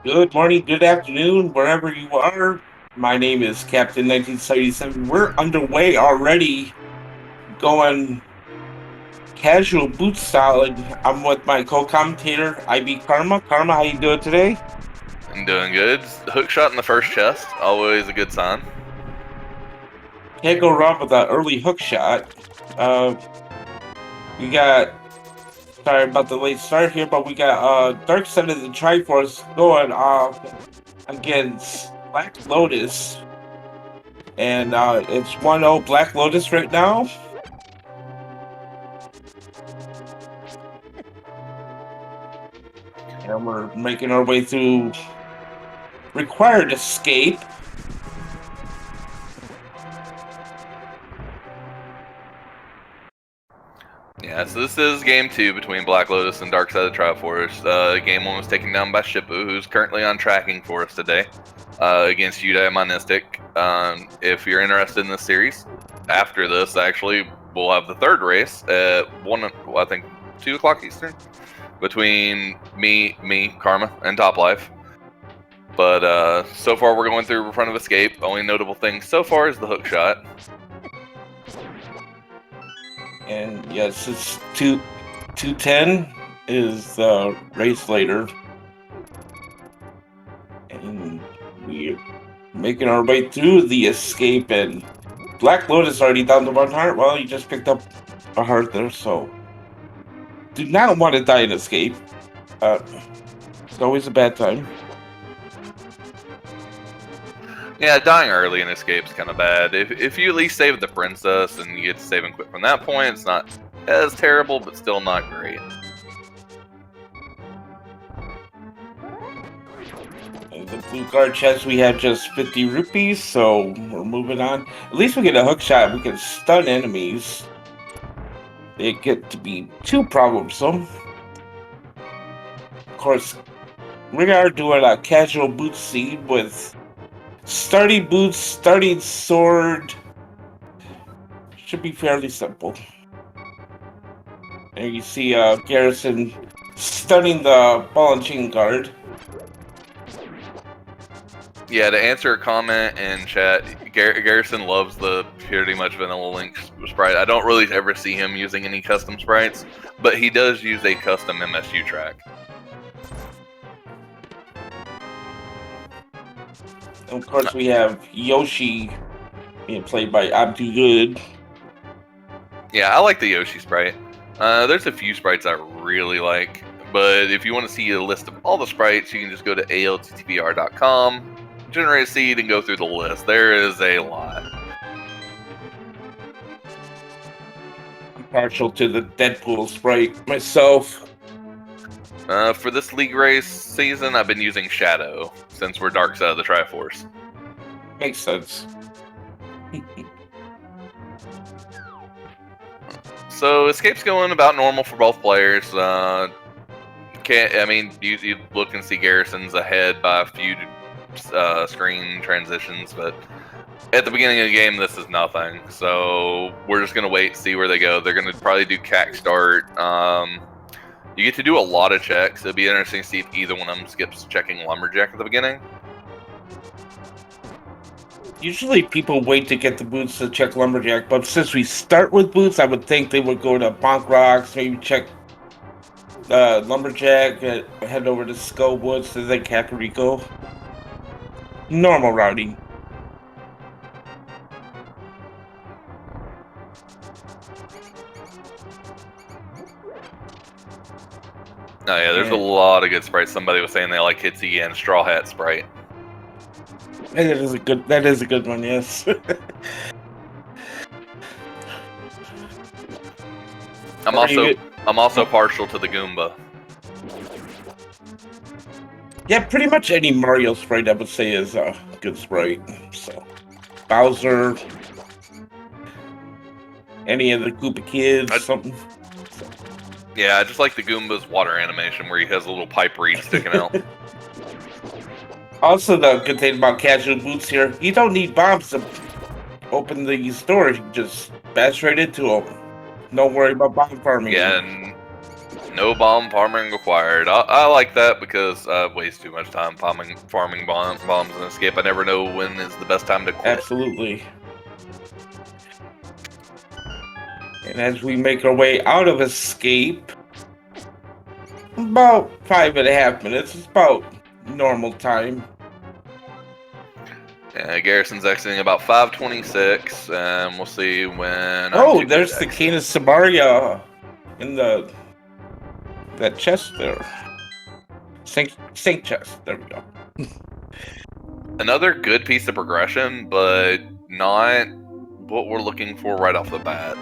Good morning, good afternoon, wherever you are. My name is Captain 1977. We're underway already, going casual boot solid. I'm with my co-commentator, IB Karma. Karma, how you doing today? I'm doing good. Hook shot in the first chest, always a good sign. Can't go wrong with an early hook shot. Uh, we got, sorry about the late start here, but we got Dark Side of the Triforce going against Black Lotus. And it's 1-0 Black Lotus right now. And we're making our way through required escape. Yeah, so this is game 2 between Black Lotus and Dark Side of the Triforce. Game 1 was taken down by Shippu, who's currently on tracking for us today against Udai Monistic. If you're interested in this series, after this, actually, we'll have the third race at 2 o'clock Eastern between me, Karma, and Top Life. But so far, we're going through front of escape. Only notable thing so far is the hook shot. And yes, it's 210 is the race later. And we're making our way through the escape. And Black Lotus already down to 1 heart. Well, you just picked up a heart there, so do not want to die in escape. It's always a bad time. Yeah, dying early in escape's kind of bad. If you at least save the princess and you get to save and quit from that point, it's not as terrible, but still not great. In the blue card chest, we have just 50 rupees, so we're moving on. At least we get a hook shot. We can stun enemies. They get to be too problemsome. Of course, we are doing a casual boot seed with starting boots, starting sword. Should be fairly simple. And you see Wgarrison stunning the ball and chain guard. Yeah, to answer a comment in chat, Wgarrison loves the pretty much vanilla Link sprite. I don't really ever see him using any custom sprites, but he does use a custom MSU track. And of course, we have Yoshi being played by I'm2good. Yeah, I like the Yoshi sprite. There's a few sprites I really like, but if you want to see a list of all the sprites, you can just go to ALTTPR.com, generate a seed, and go through the list. There is a lot. I'm partial to the Deadpool sprite myself. For this league race season, I've been using Shadow, since we're Dark Side of the Triforce. Makes sense. So escape's going about normal for both players. You look and see Garrison's ahead by a few screen transitions, but at the beginning of the game, this is nothing. So we're just gonna wait and see where they go. They're gonna probably do CAC start. You get to do a lot of checks. It'll be interesting to see if either one of them skips checking Lumberjack at the beginning. Usually people wait to get the boots to check Lumberjack, but since we start with boots, I would think they would go to Bonk Rocks, maybe check Lumberjack, head over to Skull Woods, and then Kakariko. Normal routing. Oh yeah, there's a lot of good sprites. Somebody was saying they like Hitsy and Straw Hat sprite. That is a good one, yes. I'm also partial to the Goomba. Yeah, pretty much any Mario sprite I would say is a good sprite. So Bowser, any of the Koopa Kids, something. Yeah, I just like the Goomba's water animation where he has a little pipe reed sticking out. Also, the good thing about casual boots here, you don't need bombs to open these doors. You just bash right into them. Don't worry about bomb farming. Yeah, and No bomb farming required. I like that because I waste too much time farming bombs in Escape. I never know when is the best time to quit. Absolutely. And as we make our way out of Escape, about 5.5 minutes. It's about normal time. Wgarrison's exiting about 5:26, and we'll see when. Oh, I'm2good there's the Cane of Samaria in that chest there. Sink chest. There we go. Another good piece of progression, but not what we're looking for right off the bat.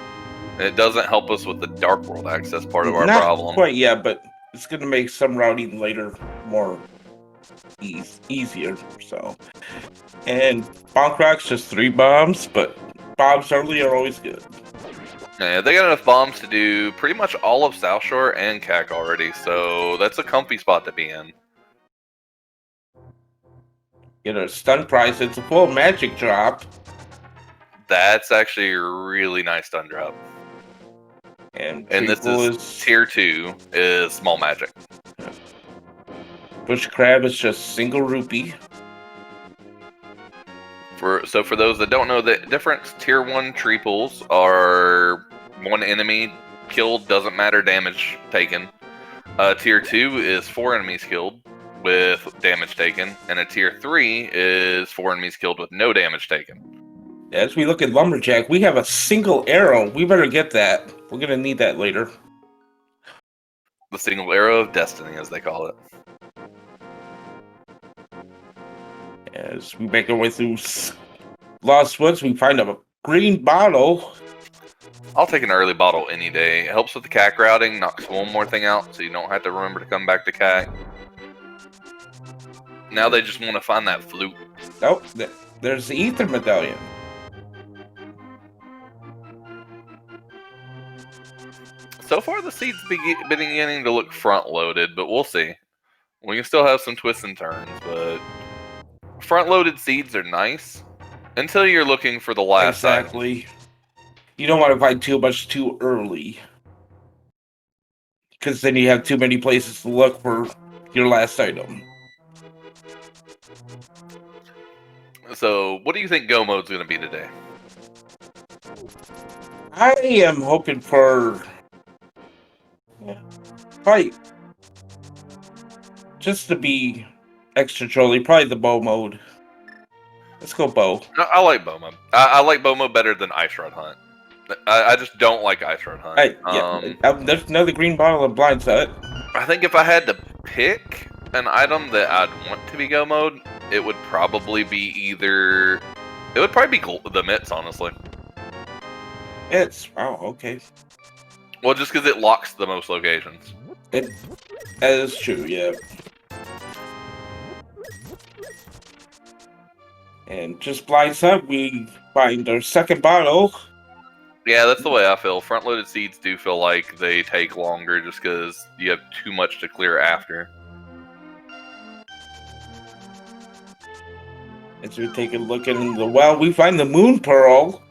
It doesn't help us with the Dark World access part of our Not problem. quite yet, but it's going to make some routing later more easier. So, and Bonk Rock's just 3 bombs, but bombs early are always good. Yeah, they got enough bombs to do pretty much all of South Shore and CAC already, so that's a comfy spot to be in. Get a stun prize. It's a full magic drop. That's actually a really nice stun drop. And this is tier 2 is small magic. Yeah. Bush Crab is just single rupee. So for those that don't know, the difference, tier 1 tree pools are 1 enemy killed, doesn't matter damage taken. Tier 2 is 4 enemies killed with damage taken, and a tier 3 is 4 enemies killed with no damage taken. As we look at Lumberjack, we have a single arrow. We better get that. We're going to need that later. The single arrow of destiny, as they call it. As we make our way through Lost Woods, we find a green bottle. I'll take an early bottle any day. It helps with the CAC routing, knocks one more thing out, so you don't have to remember to come back to CAC. Now they just want to find that flute. Oh, there's the Ether Medallion. So far, the seed's beginning to look front-loaded, but we'll see. We can still have some twists and turns, but front-loaded seeds are nice until you're looking for the last Exactly. item. You don't want to find too much too early, because then you have too many places to look for your last item. So, what do you think Go Mode's going to be today? I am hoping for probably just to be extra trolly, probably the bow mode. Let's go bow. I like bow mode. I like bow mode better than Ice Rod Hunt. I just don't like Ice Rod Hunt. There's another green bottle of blind set. I think if I had to pick an item that I'd want to be Go Mode, it would probably be either... It would probably be the mitts, honestly. Okay. Well, just because it locks the most locations. That is true, yeah. And just blinds up, we find our second bottle. Yeah, that's the way I feel. Front-loaded seeds do feel like they take longer just because you have too much to clear after. As we take a look in the well, we find the Moon Pearl.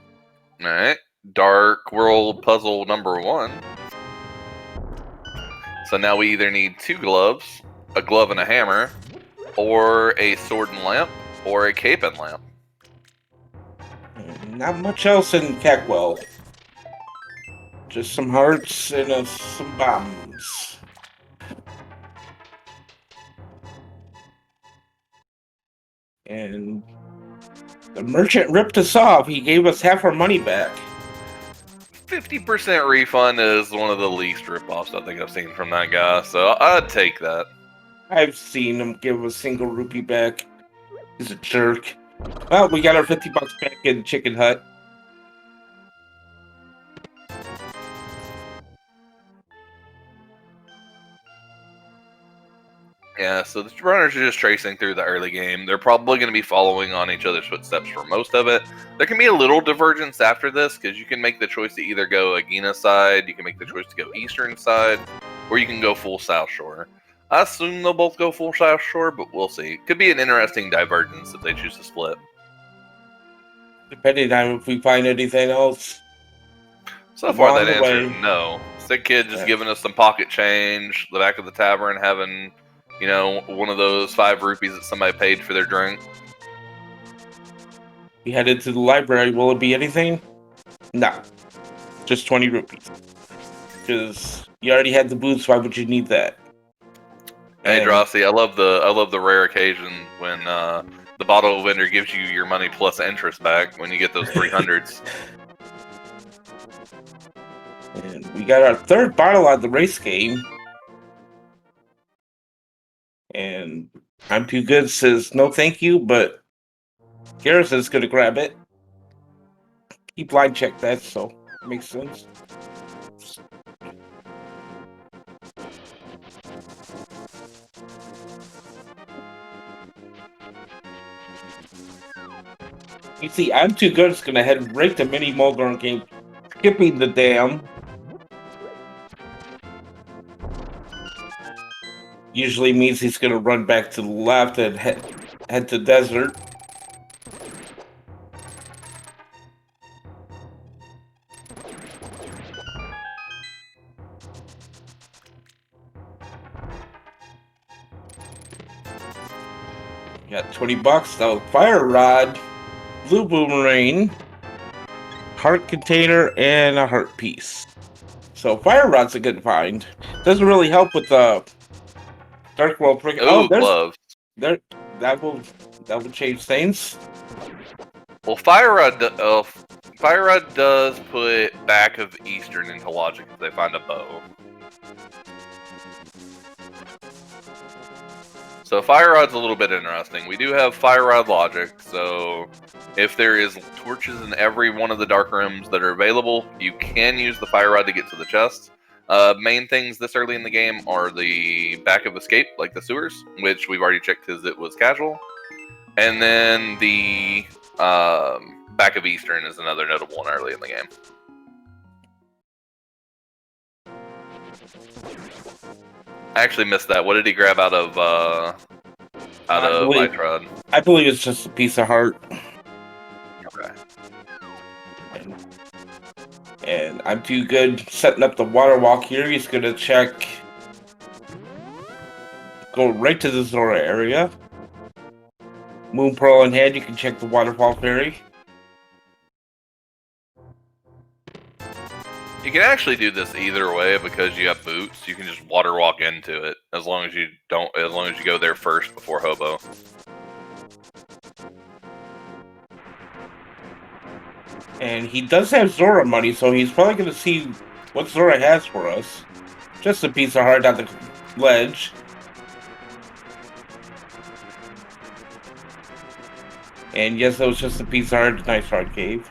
Alright. Dark World Puzzle number 1. So now we either need 2 gloves, a glove and a hammer, or a sword and lamp, or a cape and lamp. Not much else in Cackwell. Just some hearts and some bombs. And the merchant ripped us off. He gave us half our money back. 50% refund is one of the least rip-offs I think I've seen from that guy, so I'd take that. I've seen him give a single rupee back. He's a jerk. Well, we got our 50 bucks back in Chicken Hut. Yeah, so the runners are just tracing through the early game. They're probably going to be following on each other's footsteps for most of it. There can be a little divergence after this, because you can make the choice to either go Agena side, you can make the choice to go Eastern side, or you can go full South Shore. I assume they'll both go full South Shore, but we'll see. Could be an interesting divergence if they choose to split. Depending on if we find anything else. So far, that answer is no. Sick kid just giving us some pocket change. The back of the tavern having, you know, one of those 5 rupees that somebody paid for their drink. We headed to the library. Will it be anything? No. Just 20 rupees. Because you already had the boots, why would you need that? Hey, And Drosy, I love the rare occasion when the bottle vendor gives you your money plus interest back when you get those 300s. And we got our 3rd bottle on the race game. And I'm2good says no thank you, but Wgarrison's gonna grab it. He blind checked that, so it makes sense. You see, I'm2good is gonna head right to mini Mulgorn game, skipping the dam. Usually means he's gonna run back to the left and head to desert. Got 20 bucks though. Fire rod, blue boomerang, heart container, and a heart piece. So fire rod's a good find. Doesn't really help with the Dark World Prick. Oh, gloves. There, that will change things. Well, Fire Rod does put back of Eastern into logic if they find a bow. So Fire Rod's a little bit interesting. We do have Fire Rod logic, so if there is torches in every one of the dark rooms that are available, you can use the Fire Rod to get to the chest. Main things this early in the game are the back of escape, like the sewers, which we've already checked because it was casual. And then the back of Eastern is another notable one early in the game. I actually missed that. What did he grab out of Lightrod? I believe it's just a piece of heart. Okay. And I'm2good setting up the water walk here. He's gonna check. Go right to the Zora area. Moon Pearl in hand, you can check the waterfall ferry. You can actually do this either way because you have boots. You can just water walk into it as long as you go there first before Hobo. And he does have Zora money, so he's probably gonna see what Zora has for us. Just a piece of heart on the ledge. And yes, that was just a piece of heart, nice hard cave.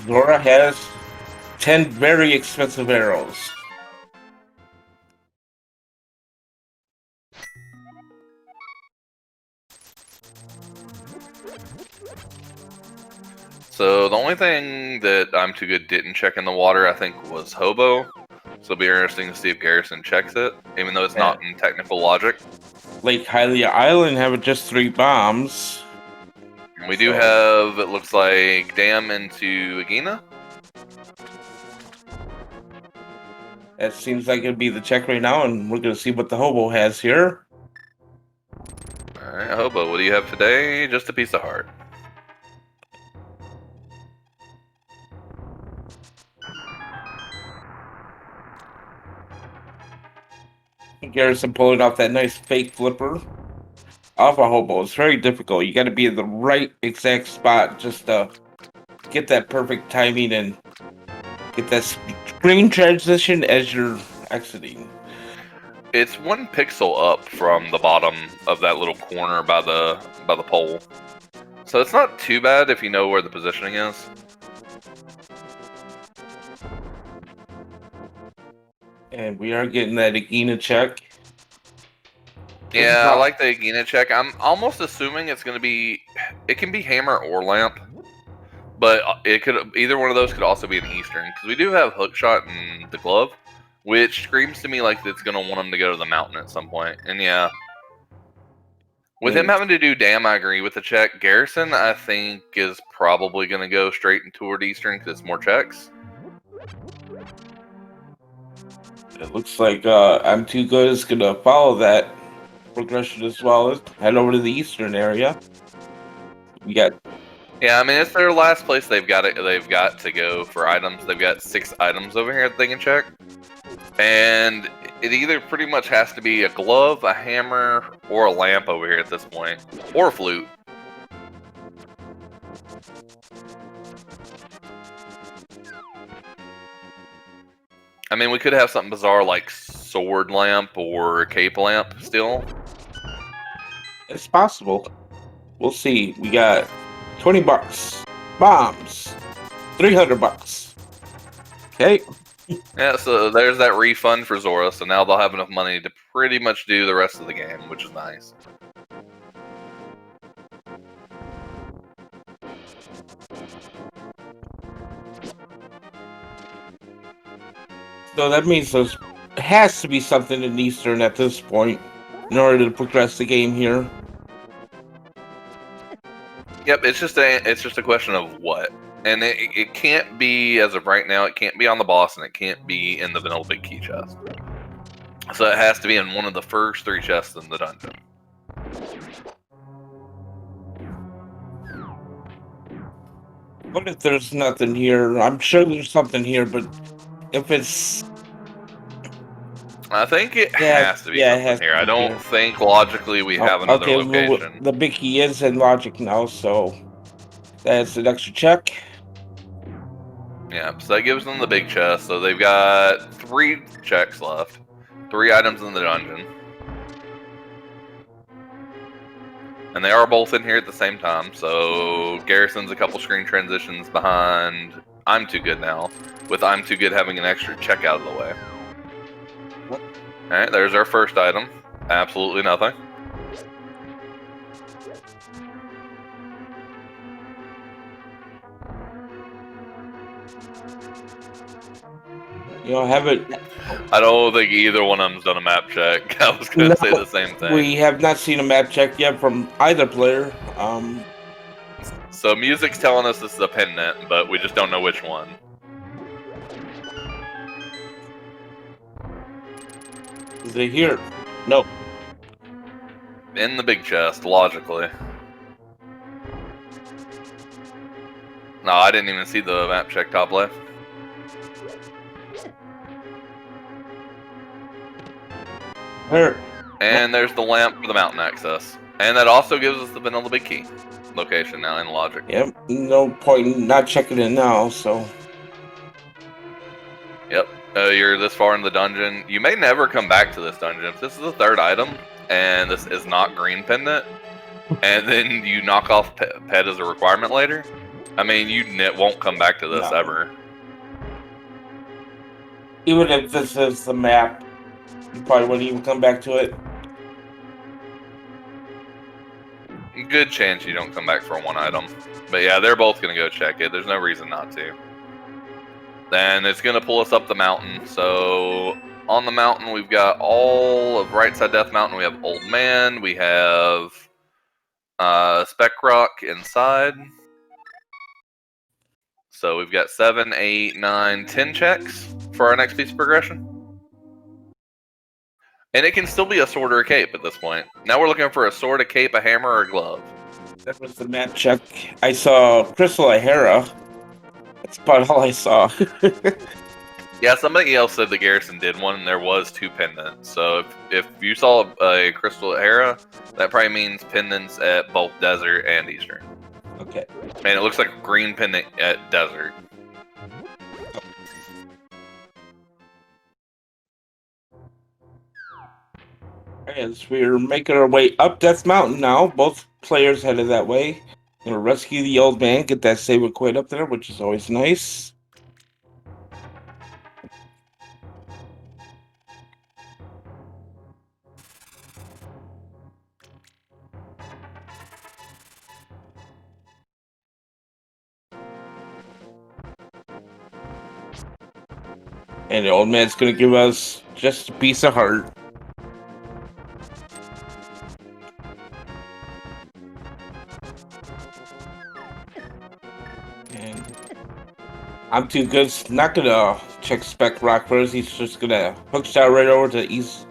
Zora has 10 very expensive arrows. So the only thing that I'm2good didn't check in the water, I think, was Hobo. So it'll be interesting to see if Wgarrison checks it, even though it's not in technical logic. Lake Hylia Island having just 3 bombs. We do have, it looks like, Dam into Agina. That seems like it'd be the check right now, and we're gonna see what the Hobo has here. Alright, Hobo, what do you have today? Just a piece of heart. Wgarrison pulling off that nice fake flipper off a Hobo. It's very difficult. You got to be in the right exact spot just to get that perfect timing and get that screen transition as you're exiting. It's 1 pixel up from the bottom of that little corner by the pole. So it's not too bad if you know where the positioning is. And we are getting that Agina check. Yeah, I like the Agina check. I'm almost assuming it's going to be... It can be hammer or lamp. But it could either one of those could also be an Eastern. Because we do have hookshot and the glove. Which screams to me like it's going to want them to go to the mountain at some point. And yeah. With him having to do dam, I agree with the check. Wgarrison, I think, is probably going to go straight toward Eastern because it's more checks. It looks like I'm2good is going to follow that progression as well. Let's head over to the Eastern area. We got. Yeah, I mean it's their last place they've got to go for items. They've got 6 items over here that they can check, and it either pretty much has to be a glove, a hammer, or a lamp over here at this point, or a flute. I mean, we could have something bizarre like sword lamp or cape lamp still. It's possible. We'll see. We got 20 bucks. Bombs. 300 bucks. Okay. Yeah, so there's that refund for Zora, so now they'll have enough money to pretty much do the rest of the game, which is nice. So that means there has to be something in Eastern at this point in order to progress the game here. Yep, it's just a question of what. And it can't be, as of right now, it can't be on the boss, and it can't be in the vanilla big key chest. So it has to be in one of the first 3 chests in the dungeon. What if there's nothing here? I'm sure there's something here, but if it's... I think it has to be something here. I don't think logically we have another location. Well, the big key is in logic now, so that's an extra check. Yeah, so that gives them the big chest. So they've got 3 checks left. 3 items in the dungeon. And they are both in here at the same time. So Wgarrison's a couple screen transitions behind I'm2good now, with I'm2good having an extra check out of the way. Alright, there's our first item. Absolutely nothing. You know, have it. I don't think either one of them's done a map check. I was going to say the same thing. We have not seen a map check yet from either player. So music's telling us this is a pendant, but we just don't know which one. Is it here? No. In the big chest, logically. No, I didn't even see the map check top left. Here. And there's the lamp for the mountain access. And that also gives us the vanilla big key location now in logic. Yep, no point in not checking it now, so. Yep, you're this far in the dungeon. You may never come back to this dungeon. If this is the 3rd item, and this is not green pendant, and then you knock off pet as a requirement later, I mean, you won't come back to this ever. Even if this is the map, you probably wouldn't even come back to it. Good chance you don't come back for one item. But yeah, they're both going to go check it. There's no reason not to. Then it's going to pull us up the mountain. So on the mountain, we've got all of Right Side Death Mountain. We have Old Man. We have Spec Rock inside. So we've got 7, 8, 9, 10 checks for our next piece of progression. And it can still be a sword or a cape at this point. Now we're looking for a sword, a cape, a hammer, or a glove. That was the map check. I saw Crystal O'Hara. That's about all I saw. Yeah, somebody else said that Wgarrison did one, and there was 2 pendants. So if you saw a Crystal O'Hara, that probably means pendants at both Desert and Eastern. Okay. And it looks like a green pendant at Desert. As we're making our way up Death Mountain now, both players headed that way. Gonna rescue the old man, get that save equate up there, which is always nice. And the old man's gonna give us just a piece of heart. I'm too good. Not gonna check Spec Rock first. He's just gonna hook shot right over to East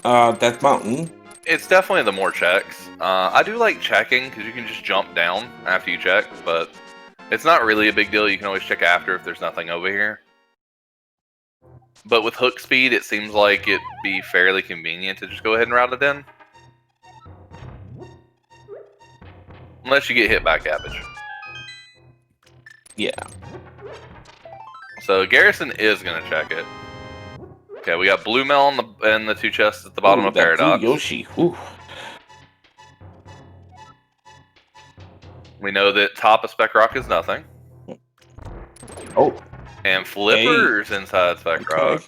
Death Mountain. It's definitely the more checks. I do like checking because you can just jump down after you check, but it's not really a big deal. You can always check after if there's nothing over here. But with hook speed, it seems like it'd be fairly convenient to just go ahead and route it in. Unless you get hit by cabbage. Yeah. So Wgarrison is going to check it. Okay, we got Blue Mel in the two chests at the bottom of that Paradox. Blue Yoshi. Ooh. We know that top of Spec Rock is nothing. Oh. And Flippers inside Spec Rock.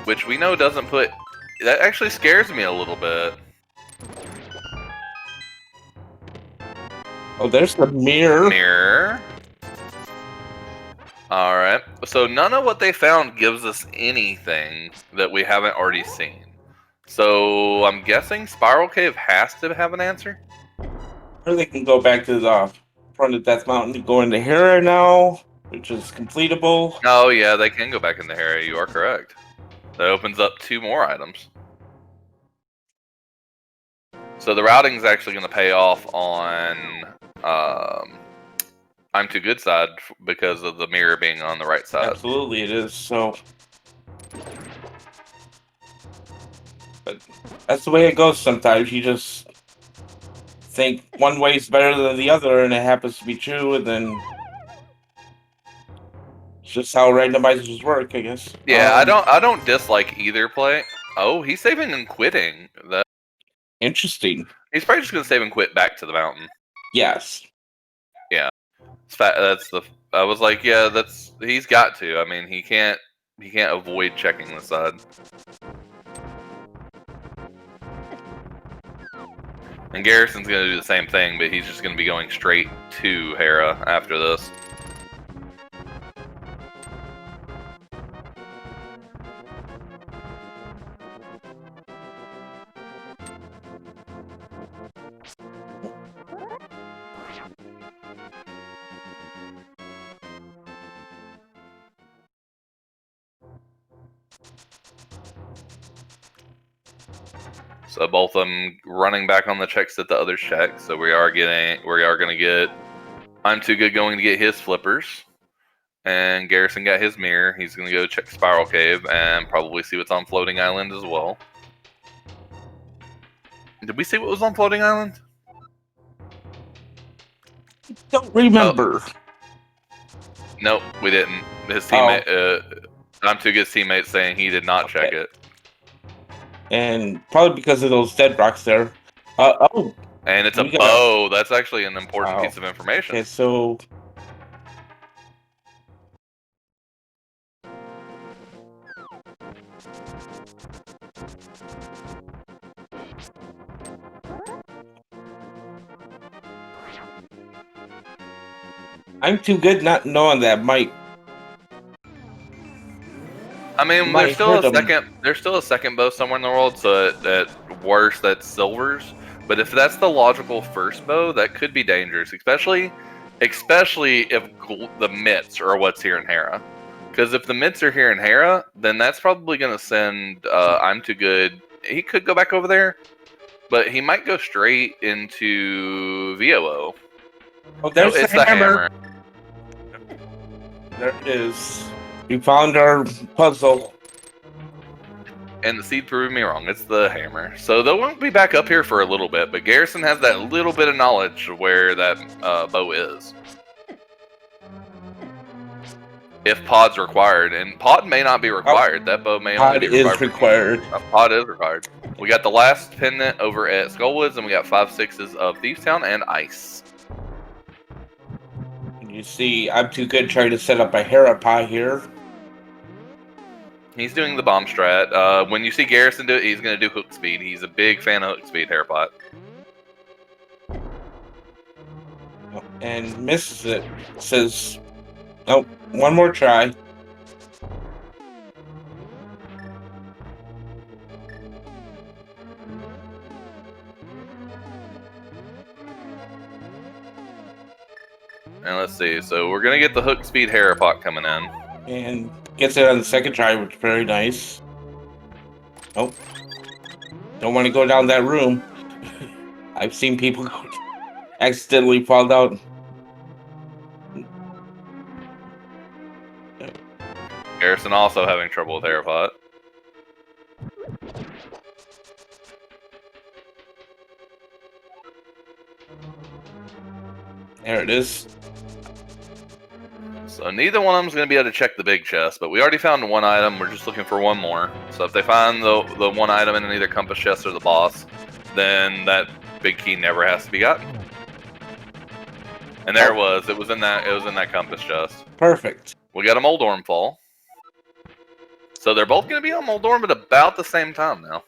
Which we know doesn't put... That actually scares me a little bit. Oh, there's the mirror. Mirror. Alright. So none of what they found gives us anything that we haven't already seen. So I'm guessing Spiral Cave has to have an answer? Or they can go back to the front of Death Mountain to go into Hera now, which is completable. Oh yeah, they can go back in the area. You are correct. That opens up 2 more items. So the routing is actually going to pay off on I'm Too Good side because of the mirror being on the right side. Absolutely, it is. So, but that's the way it goes. Sometimes you just think one way is better than the other, and it happens to be true, and then it's just how randomizers work, I guess. Yeah, I don't dislike either play. Oh, he's saving and quitting. That Interesting. he's probably just gonna save and quit back to the mountain. Yes. Yeah, that's the. I was like, yeah, he's got to. I mean, he can't avoid checking the side. And Wgarrison's gonna do the same thing, but he's just gonna be going straight to Hera after this. So both of them running back on the checks that the others checked. So we are gonna get I'm Too Good going to get his flippers. And Wgarrison got his mirror. He's gonna go check Spiral Cave and probably see what's on Floating Island as well. Did we see what was on Floating Island? Don't remember. Oh. Nope, we didn't. His teammate, I'm Too Good's teammate, saying he did not check it. And probably because of those dead rocks there. And it's a bow. That's actually an important piece of information. Okay, so I'm Too Good not knowing that might. I mean, there's still a second bow somewhere in the world, so at worst that's silvers. But if that's the logical first bow, that could be dangerous, especially if the mitts are what's here in Hera. Because if the mitts are here in Hera, then that's probably going to send I'm Too Good. He could go back over there, but he might go straight into VOO. Oh, there's it's the hammer. There it is. We found our puzzle. And the seed proved me wrong. It's the hammer. So they won't be back up here for a little bit, but Wgarrison has that little bit of knowledge of where that bow is. If pod's required, and pod may not be required. That bow may only be required. Pod is required. We got the last pendant over at Skullwoods, and we got 5 6s of Thiefstown and Ice. You see, I'm Too Good trying to set up a Hera pie here. He's doing the bomb strat. When you see Wgarrison do it, he's going to do hook speed. He's a big fan of hook speed, Herapot. And misses it. Says, nope, one more try. And let's see. So we're gonna get the hook speed Harapot coming in. And gets it on the second try, which is very nice. Oh. Don't want to go down that room. I've seen people accidentally fall down. Wgarrison also having trouble with Harapot. There it is. So neither one of them's going to be able to check the big chest, but we already found one item. We're just looking for one more. So if they find the one item in either compass chest or the boss, then that big key never has to be gotten. And there it was. It was in that compass chest. Perfect. We got a Moldorm fall. So they're both going to be on Moldorm at about the same time now.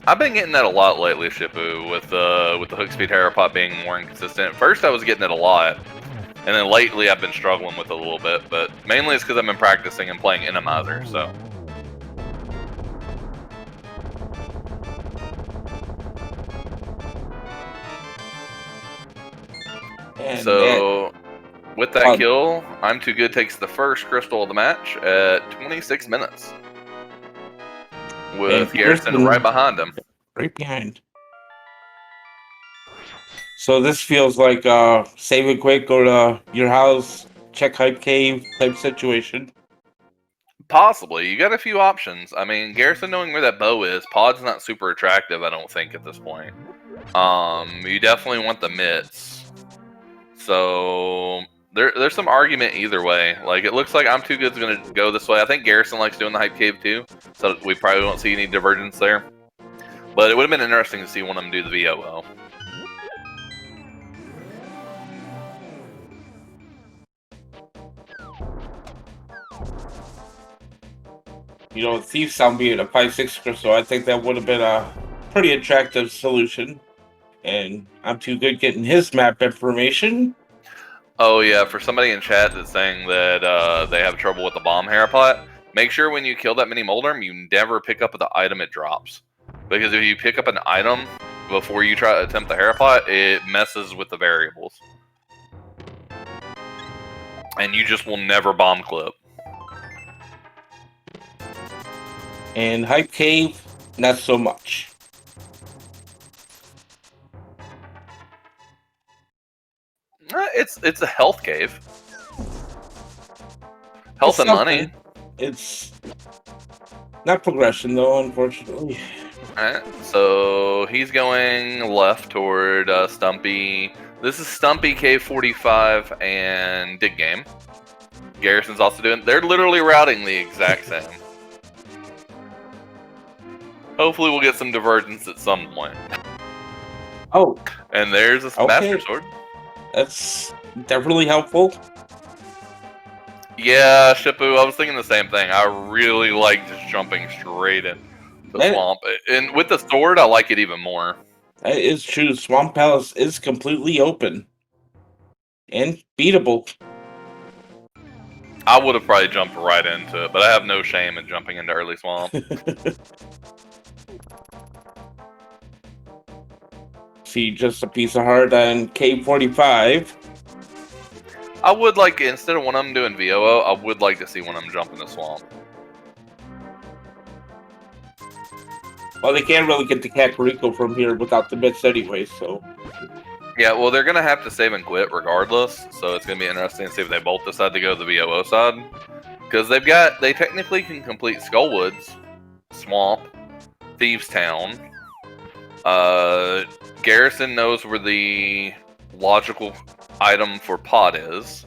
I've been getting that a lot lately, Shippu, with the hook speed Harapot being more inconsistent. At first, I was getting it a lot, and then lately, I've been struggling with it a little bit. But mainly, it's because I've been practicing and playing Randomizer. So, And with that kill, I'm2good takes the first crystal of the match at 26 minutes, with Wgarrison right behind him. Right behind. So this feels like save it quick, go to your house, check Hype Cave type situation. Possibly. You got a few options. I mean, Wgarrison knowing where that bow is, Pod's not super attractive, I don't think, at this point. You definitely want the mitts. So there's some argument either way. Like, it looks like I'm2good's going to go this way. I think Wgarrison likes doing the Hype Cave too, so we probably won't see any divergence there. But it would have been interesting to see one of them do the VOO. You know, Thief Sound being a 5/6 crystal, I think that would have been a pretty attractive solution. And I'm2good getting his map information. Oh yeah, for somebody in chat that's saying that they have trouble with the bomb Harapot, make sure when you kill that mini Moldorm, you never pick up the item it drops. Because if you pick up an item before you try to attempt the Harapot, it messes with the variables. And you just will never bomb clip. And Hype Cave, not so much. It's a health cave. Health and money. It's not progression though, unfortunately. Alright, so he's going left toward Stumpy. This is Stumpy K45 and Dig Game. Wgarrison's also doing. They're literally routing the exact same. Hopefully, we'll get some divergence at some point. Oh, and there's a Master Sword. That's definitely helpful. Yeah, Shippu, I was thinking the same thing. I really like just jumping straight in the swamp. And with the sword, I like it even more. That is true. Swamp Palace is completely open. And beatable. I would have probably jumped right into it, but I have no shame in jumping into early swamp. See, just a piece of heart on K45. I would like, instead of one of them doing VOO, I would like to see one of them jump in the swamp. Well, they can't really get to Kakariko from here without the bits anyway, so... Yeah, well, they're going to have to save and quit regardless, so it's going to be interesting to see if they both decide to go the VOO side. Because they technically can complete Skullwoods, Swamp, Thieves Town. Wgarrison knows where the logical item for Pod is.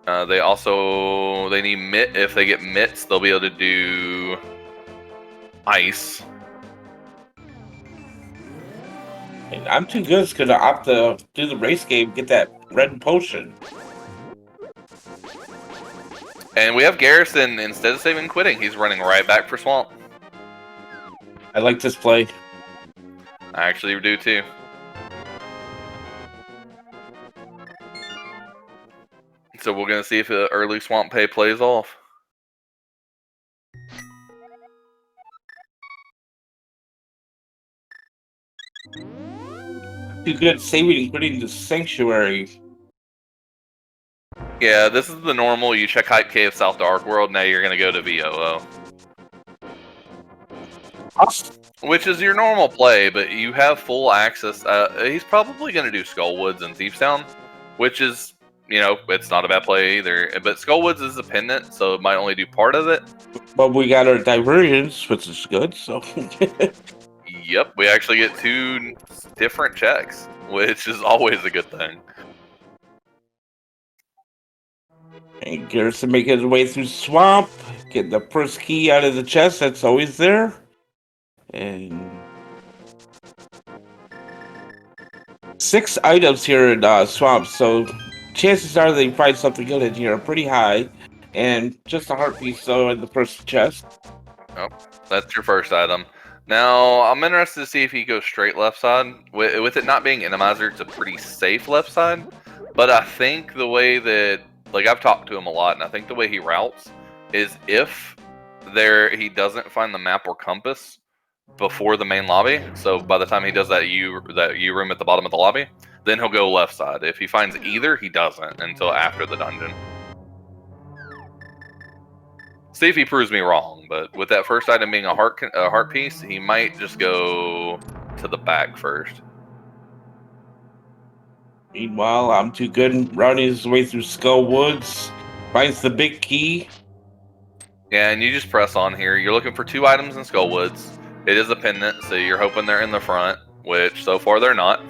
They need Mitt. If they get Mitts, they'll be able to do Ice. And I'm2good's gonna opt to do the race game, get that red potion. And we have Wgarrison, instead of saving and quitting, he's running right back for Swamp. I like this play. I actually do too. So we're going to see if the early Swamp Pay plays off. Too good saving and putting the sanctuary. Yeah, this is the normal. You check Hype Cave, South Dark World. Now you're gonna go to VOO, which is your normal play, but you have full access. He's probably gonna do Skullwoods and Thiefstown, which is, you know, it's not a bad play either. But Skullwoods is a pendant, so it might only do part of it. But we got our diversions, which is good. So. Yep, we actually get 2 different checks, which is always a good thing. And Wgarrison making his way through swamp, getting the first key out of the chest. That's always there. And 6 items here in swamp, so chances are they find something good in here are pretty high. And just a heart piece though in the first chest. Oh, that's your first item. Now, I'm interested to see if he goes straight left side. With it not being Randomizer, it's a pretty safe left side. But I think the way that, like, I've talked to him a lot, and I think the way he routes is if he doesn't find the map or compass before the main lobby. So by the time he does that U room at the bottom of the lobby, then he'll go left side. If he finds either, he doesn't until after the dungeon. See if he proves me wrong, but with that first item being a heart piece, he might just go to the back first. Meanwhile, I'm2good running his way through Skull Woods, finds the big key. Yeah, and you just press on here. You're looking for 2 items in Skull Woods. It is a pendant, so you're hoping they're in the front, which so far they're not.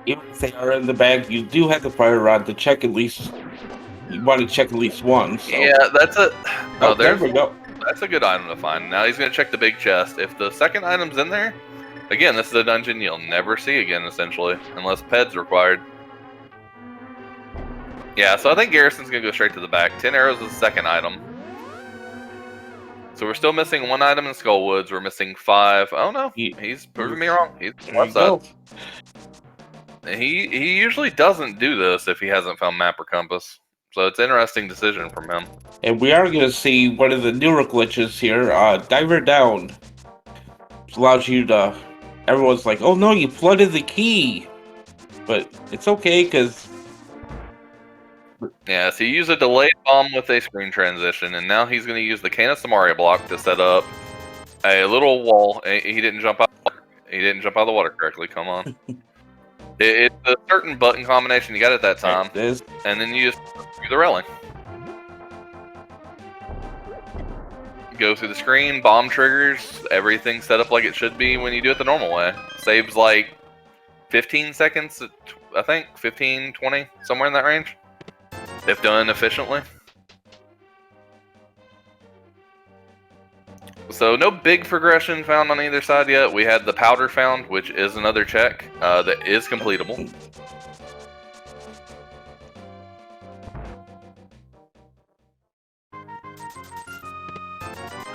Even if they are in the bag, you do have the fire rod to check at least. You want to check at least one. So. Yeah, that's a. Oh, there we go. That's a good item to find. Now he's going to check the big chest. If the second item's in there, again, this is a dungeon you'll never see again, essentially, unless PED's required. Yeah, so I think Wgarrison's going to go straight to the back. 10 arrows is the second item. So we're still missing 1 item in Skullwoods. We're missing 5. Oh no, he's proving me wrong. He's left side. He usually doesn't do this if he hasn't found map or compass. So it's an interesting decision from him. And we are going to see one of the newer glitches here, Diver Down. Which allows you to... Everyone's like, oh no, you flooded the key. But it's okay, because... Yeah, so you use a delayed bomb with a screen transition, and now he's going to use the Canis Samaria block to set up a little wall. He didn't jump out. He didn't jump out of the water correctly. Come on. It's a certain button combination you got at that time, and then you just do the railing. Go through the screen, bomb triggers, everything set up like it should be when you do it the normal way. Saves like 15 seconds, I think, 15, 20, somewhere in that range, if done efficiently. So no big progression found on either side yet. We had the powder found, which is another check that is completable.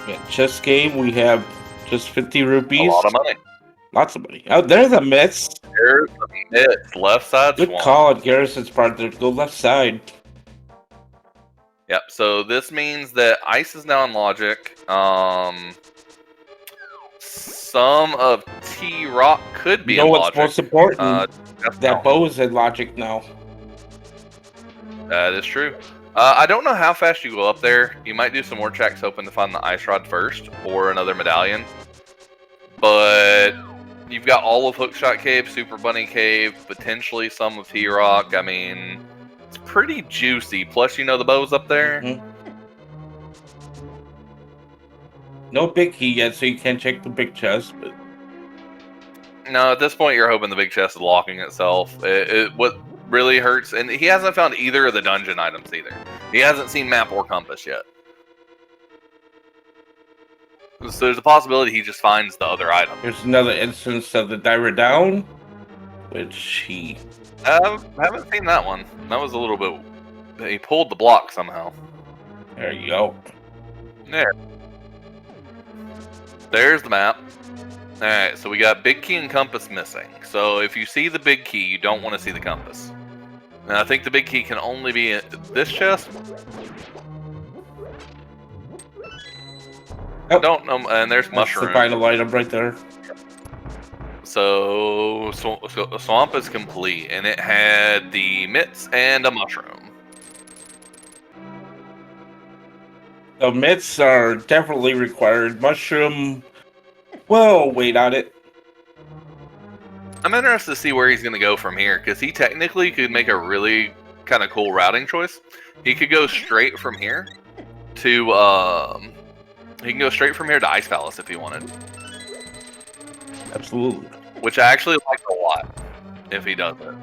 Yeah, chess game, we have just 50 rupees. A lot of money. Lots of money. Oh, there's a miss. There's a miss. Left side Good swamp. call on Wgarrison's part there to go left side. Yep, so this means that ice is now in logic. Some of T-Rock could be in what's logic. most important? That bow is in logic now. That is true. I don't know how fast you go up there. You might do some more checks hoping to find the ice rod first or another medallion. But you've got all of Hookshot Cave, Super Bunny Cave, potentially some of T-Rock. I mean, it's pretty juicy. Plus, you know the bow's up there. Mm-hmm. No big key yet, so you can't check the big chest. But no, at this point, you're hoping the big chest is locking itself. What really hurts, and he hasn't found either of the dungeon items either. He hasn't seen map or compass yet. So there's a possibility he just finds the other item. Here's another instance of the diver down, which he... I haven't seen that one. That was a little bit... He pulled the block somehow. There you go. There. There's the map. Alright, so we got big key and compass missing. So if you see the big key, you don't want to see the compass. And I think the big key can only be in this chest. Yep. Don't know, and there's mushroom. That's the final item right there. So swamp is complete, and it had the mitts and a mushroom. The mitts are definitely required. Mushroom, well, wait on it. I'm interested to see where he's going to go from here, because he technically could make a really kind of cool routing choice. He could go straight from here to he can go straight from here to Ice Palace if he wanted. Absolutely. Which I actually like a lot if he does it.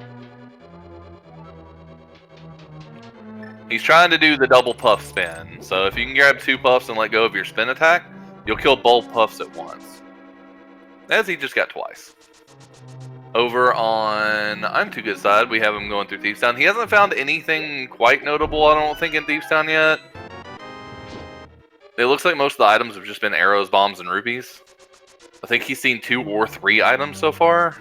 He's trying to do the double puff spin, so if you can grab 2 puffs and let go of your spin attack, you'll kill both puffs at once. As he just got twice. Over on I'm2good side, we have him going through Thieves Town. He hasn't found anything quite notable, I don't think, in Thieves Town yet. It looks like most of the items have just been arrows, bombs, and rupees. I think he's seen 2 or 3 items so far.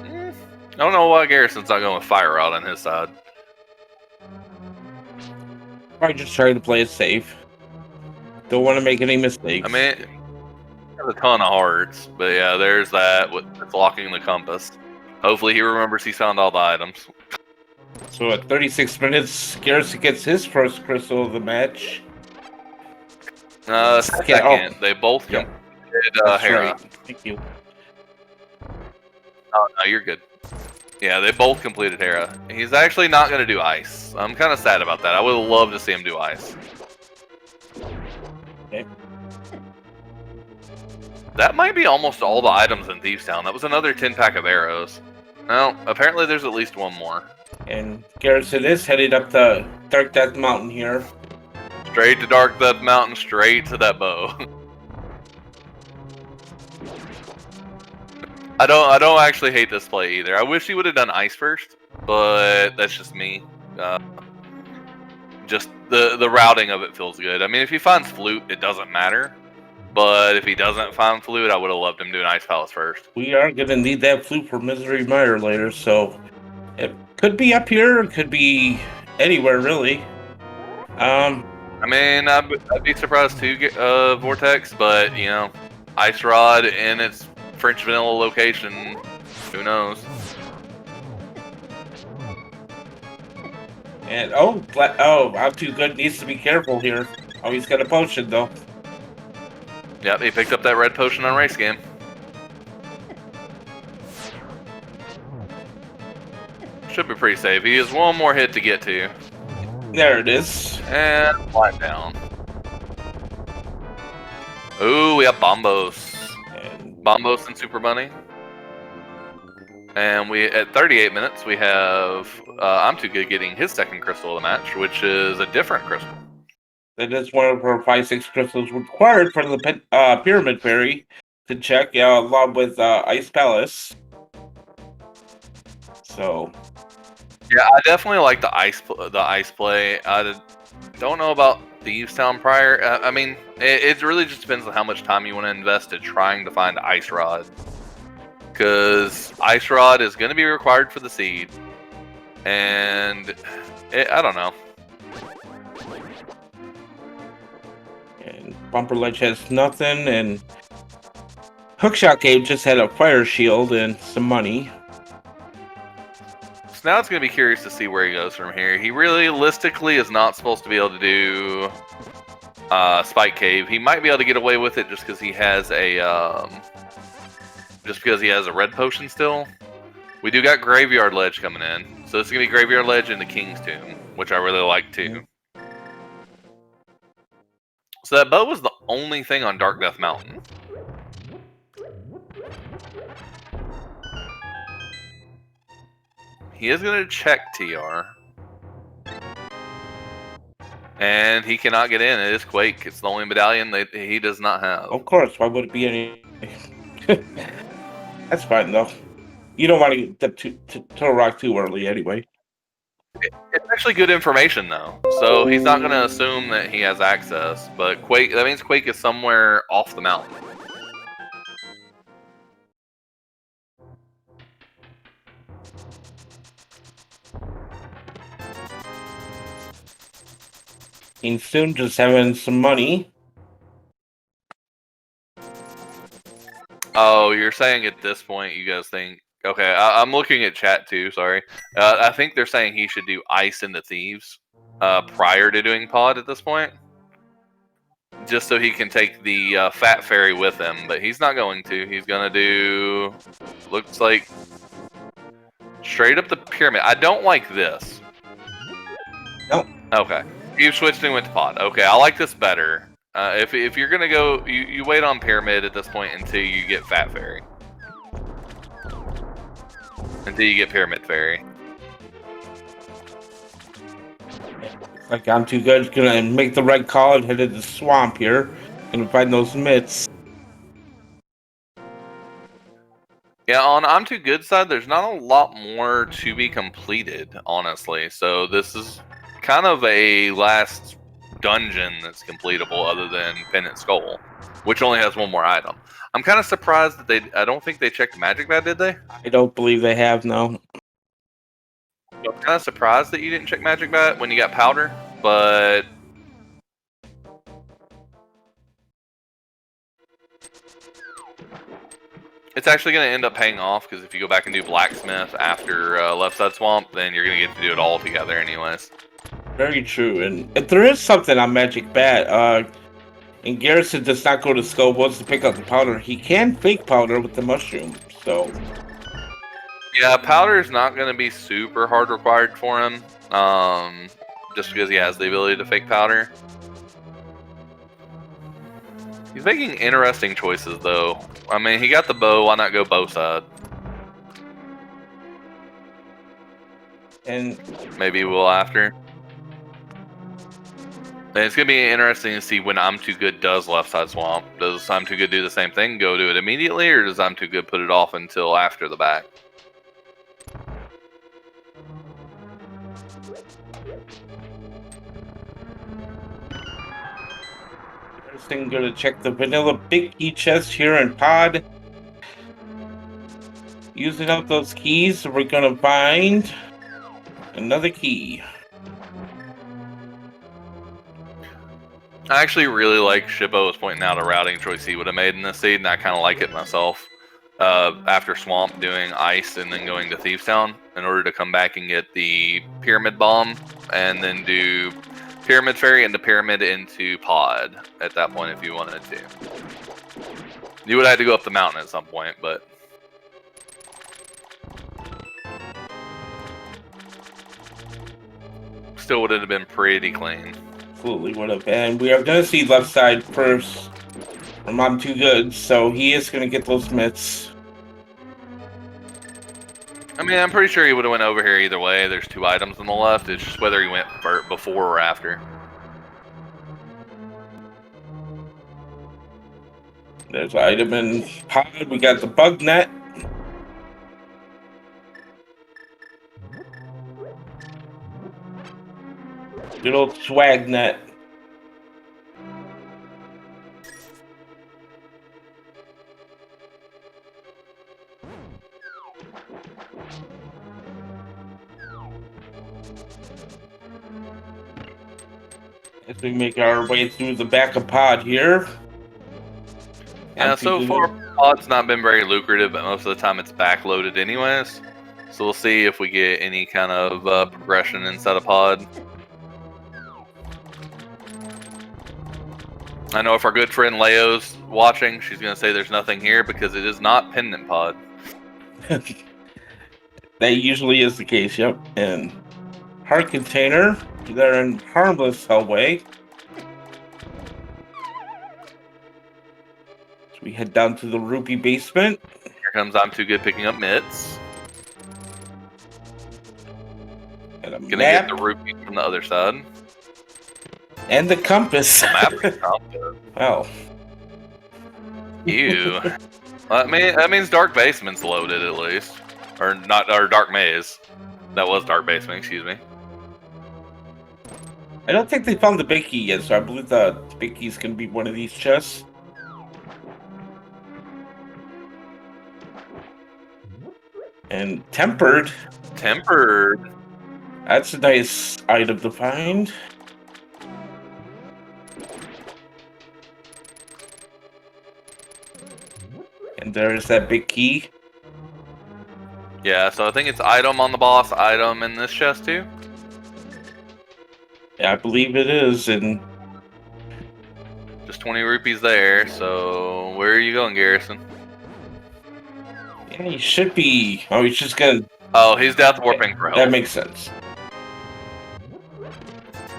I don't know why Wgarrison's not going with Fire Rod on his side. Probably just trying to play it safe. Don't want to make any mistakes. I mean, he has a ton of hearts, but yeah, there's that. It's locking the compass. Hopefully he remembers he's found all the items. So at 36 minutes, Wgarrison gets his first crystal of the match. Second. Oh. They both Yep. completed Hera. Right. Thank you. Oh, no, you're good. Yeah, they both completed Hera. He's actually not going to do ice. I'm kind of sad about that. I would love to see him do ice. Okay. That might be almost all the items in Thieves Town. That was another 10-pack of arrows. Well, apparently there's at least one more. And Wgarrison is headed up the Dark Death Mountain here. Straight to Dark Death Mountain, straight to that bow. I don't actually hate this play either. I wish he would have done ice first, but that's just me. Just the routing of it feels good. I mean, if he finds flute, it doesn't matter. But if he doesn't find flute, I would have loved him doing Ice Palace first. We are going to need that flute for Misery Mire later, so it could be up here, it could be anywhere, really. I mean, I'd be surprised too, Vortex, but, you know, Ice Rod in its French vanilla location, who knows? And, I'm2good needs to be careful here. Oh, he's got a potion, though. Yep, he picked up that red potion on race game. Should be pretty safe. He has one more hit to get to. There it is. And flat down. Ooh, we have Bombos. And Bombos and Super Bunny. And we at 38 minutes, we have I'm2good getting his second crystal of the match, which is a different crystal. that is one of our 5-6 crystals required for the Pyramid Fairy to check, along with Ice Palace. So, yeah, I definitely like the ice play. I don't know about Thieves Town prior. I mean, it really just depends on how much time you want to invest in trying to find Ice Rod. Because Ice Rod is going to be required for the seed. And I don't know. and Bumper Ledge has nothing, and Hookshot Cave just had a fire shield and some money. So now it's going to be curious to see where he goes from here. He realistically is not supposed to be able to do Spike Cave. He might be able to get away with it just because he has a red potion still. We do got Graveyard Ledge coming in, so this is going to be Graveyard Ledge into King's Tomb, which I really like too. So that bow was the only thing on Dark Death Mountain. He is going to check TR. And he cannot get in. It is Quake. It's the only medallion that he does not have. Of course, why would it be any... That's fine, though. You don't want to get to Turtle Rock too early, anyway. It's actually good information, though. So he's not going to assume that he has access. But Quake, that means Quake is somewhere off the mountain. And soon just having some money. Oh, you're saying at this point you guys think... Okay, I'm looking at chat too, sorry. I think they're saying he should do Ice and the Thieves prior to doing Pod at this point. Just so he can take the Fat Fairy with him, but he's not going to. He's going to do... Looks like... Straight up the Pyramid. I don't like this. Nope. Okay. You've switched and went to Pod. Okay, I like this better. If you're gonna go, you wait on Pyramid at this point until you get Fat Fairy. Until you get Pyramid Fairy. Like I'm too good. Gonna make the right call and head to the swamp here. Gonna find those mitts. Yeah, on I'm Too Good side, there's not a lot more to be completed, honestly. So this is kind of a last dungeon that's completable other than Pendant Skull, which only has one more item. I'm kind of surprised that I don't think they checked Magic Bat, did they? I don't believe they have, no. I'm kind of surprised that you didn't check Magic Bat when you got Powder, but... It's actually going to end up paying off, because if you go back and do Blacksmith after Left Side Swamp, then you're going to get to do it all together anyways. Very true. And if there is something on Magic Bat, and Wgarrison does not go to Skull, wants to pick up the powder, he can fake powder with the mushroom, so... Yeah, Powder is not going to be super hard required for him, just because he has the ability to fake Powder. He's making interesting choices, though. I mean, he got the bow, why not go bow side? And maybe we'll after. And it's going to be interesting to see when I'm Too Good does Left Side Swamp. Does I'm Too Good do the same thing, go do it immediately, or does I'm Too Good put it off until after the back? Wgarrison gonna check the vanilla big key chest here in Pod. Using up those keys, we're gonna find another key. I actually really like Shippo was pointing out a routing choice he would have made in this seed, and I kind of like it myself. After Swamp, doing Ice and then going to Thieves Town in order to come back and get the Pyramid Bomb, and then do Pyramid Fairy into Pyramid into Pod at that point if you wanted to. You would have to go up the mountain at some point, but... Still would have been pretty clean. Absolutely would have been. We are gonna see left side first from I'm Too Good, so he is gonna get those mitts. I mean, I'm pretty sure he would have went over here either way. There's two items on the left. It's just whether he went before or after. There's an item in Pod. We got the bug net. Good old swag net. As we make our way through the back of Pod here. Yeah, so far, Pod's not been very lucrative, but most of the time it's backloaded anyways. So we'll see if we get any kind of progression inside of Pod. I know if our good friend Leo's watching, she's going to say there's nothing here because it is not Pendant Pod. That usually is the case, yep. And Heart Container, they're in Harmless Hellway. So we head down to the Rupee basement. Here comes I'm Too Good picking up mitts. And a Gonna map. get the rupee from the other side. And the compass. The map is compass. Well. Ew. Well, that means Dark Basement's loaded at least. Or not, or Dark Maze. That was Dark Basement, excuse me. I don't think they found the big key yet, so I believe the big key is going to be one of these chests. And Tempered. Tempered. That's a nice item to find. And there's that big key. Yeah, so I think it's item on the boss, item in this chest too. Yeah, I believe it is. And Just 20 rupees there. So where are you going, Garrison? yeah, he should be. Oh, he's just gonna. Oh, he's death warping for That health. makes sense.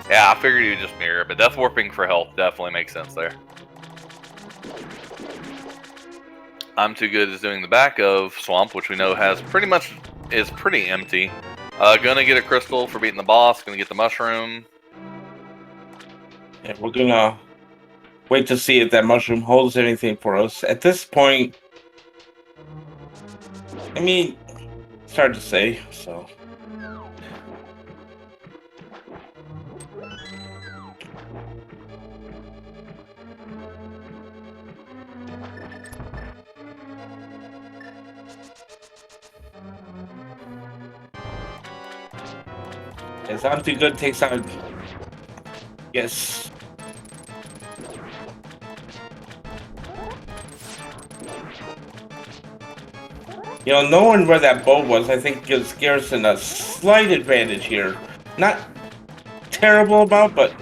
Yeah, I figured you'd just mirror, but death warping for health definitely makes sense there. I'm Too Good is doing the back of Swamp, which we know has is pretty empty. Gonna get a crystal for beating the boss. Gonna get the mushroom. Yeah, we're gonna wait to see if that mushroom holds anything for us. At this point, I mean, it's hard to say. So. As I'm Too Good takes on. Yes. You know, knowing where that bow was, I think gives Wgarrison a slight advantage here. Not terrible amount, but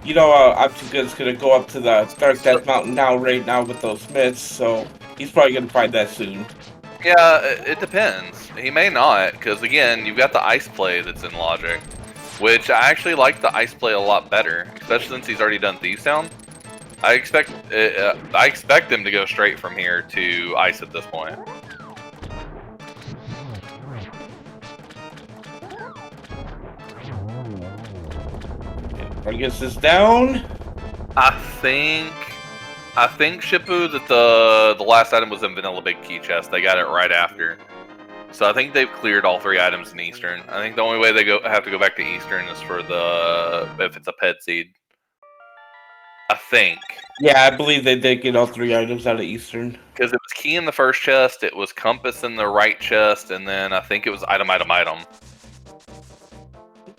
you know, I'm Too Good's gonna go up to the Dark Death Mountain now, right now with those myths, so he's probably gonna find that soon. Yeah, it depends. He may not, because again, you've got the ice play that's in Logic, which I actually like the ice play a lot better, especially since he's already done Thieves Town. I expect him to go straight from here to ice at this point. I guess this down. I think Shippu that the last item was in Vanilla Big Key Chest. They got it right after. So I think they've cleared all 3 items in Eastern. I think the only way they have to go back to Eastern is for if it's a pet seed. I think. Yeah, I believe they did get all 3 items out of Eastern. Because it was key in the first chest, it was compass in the right chest, and then I think it was item.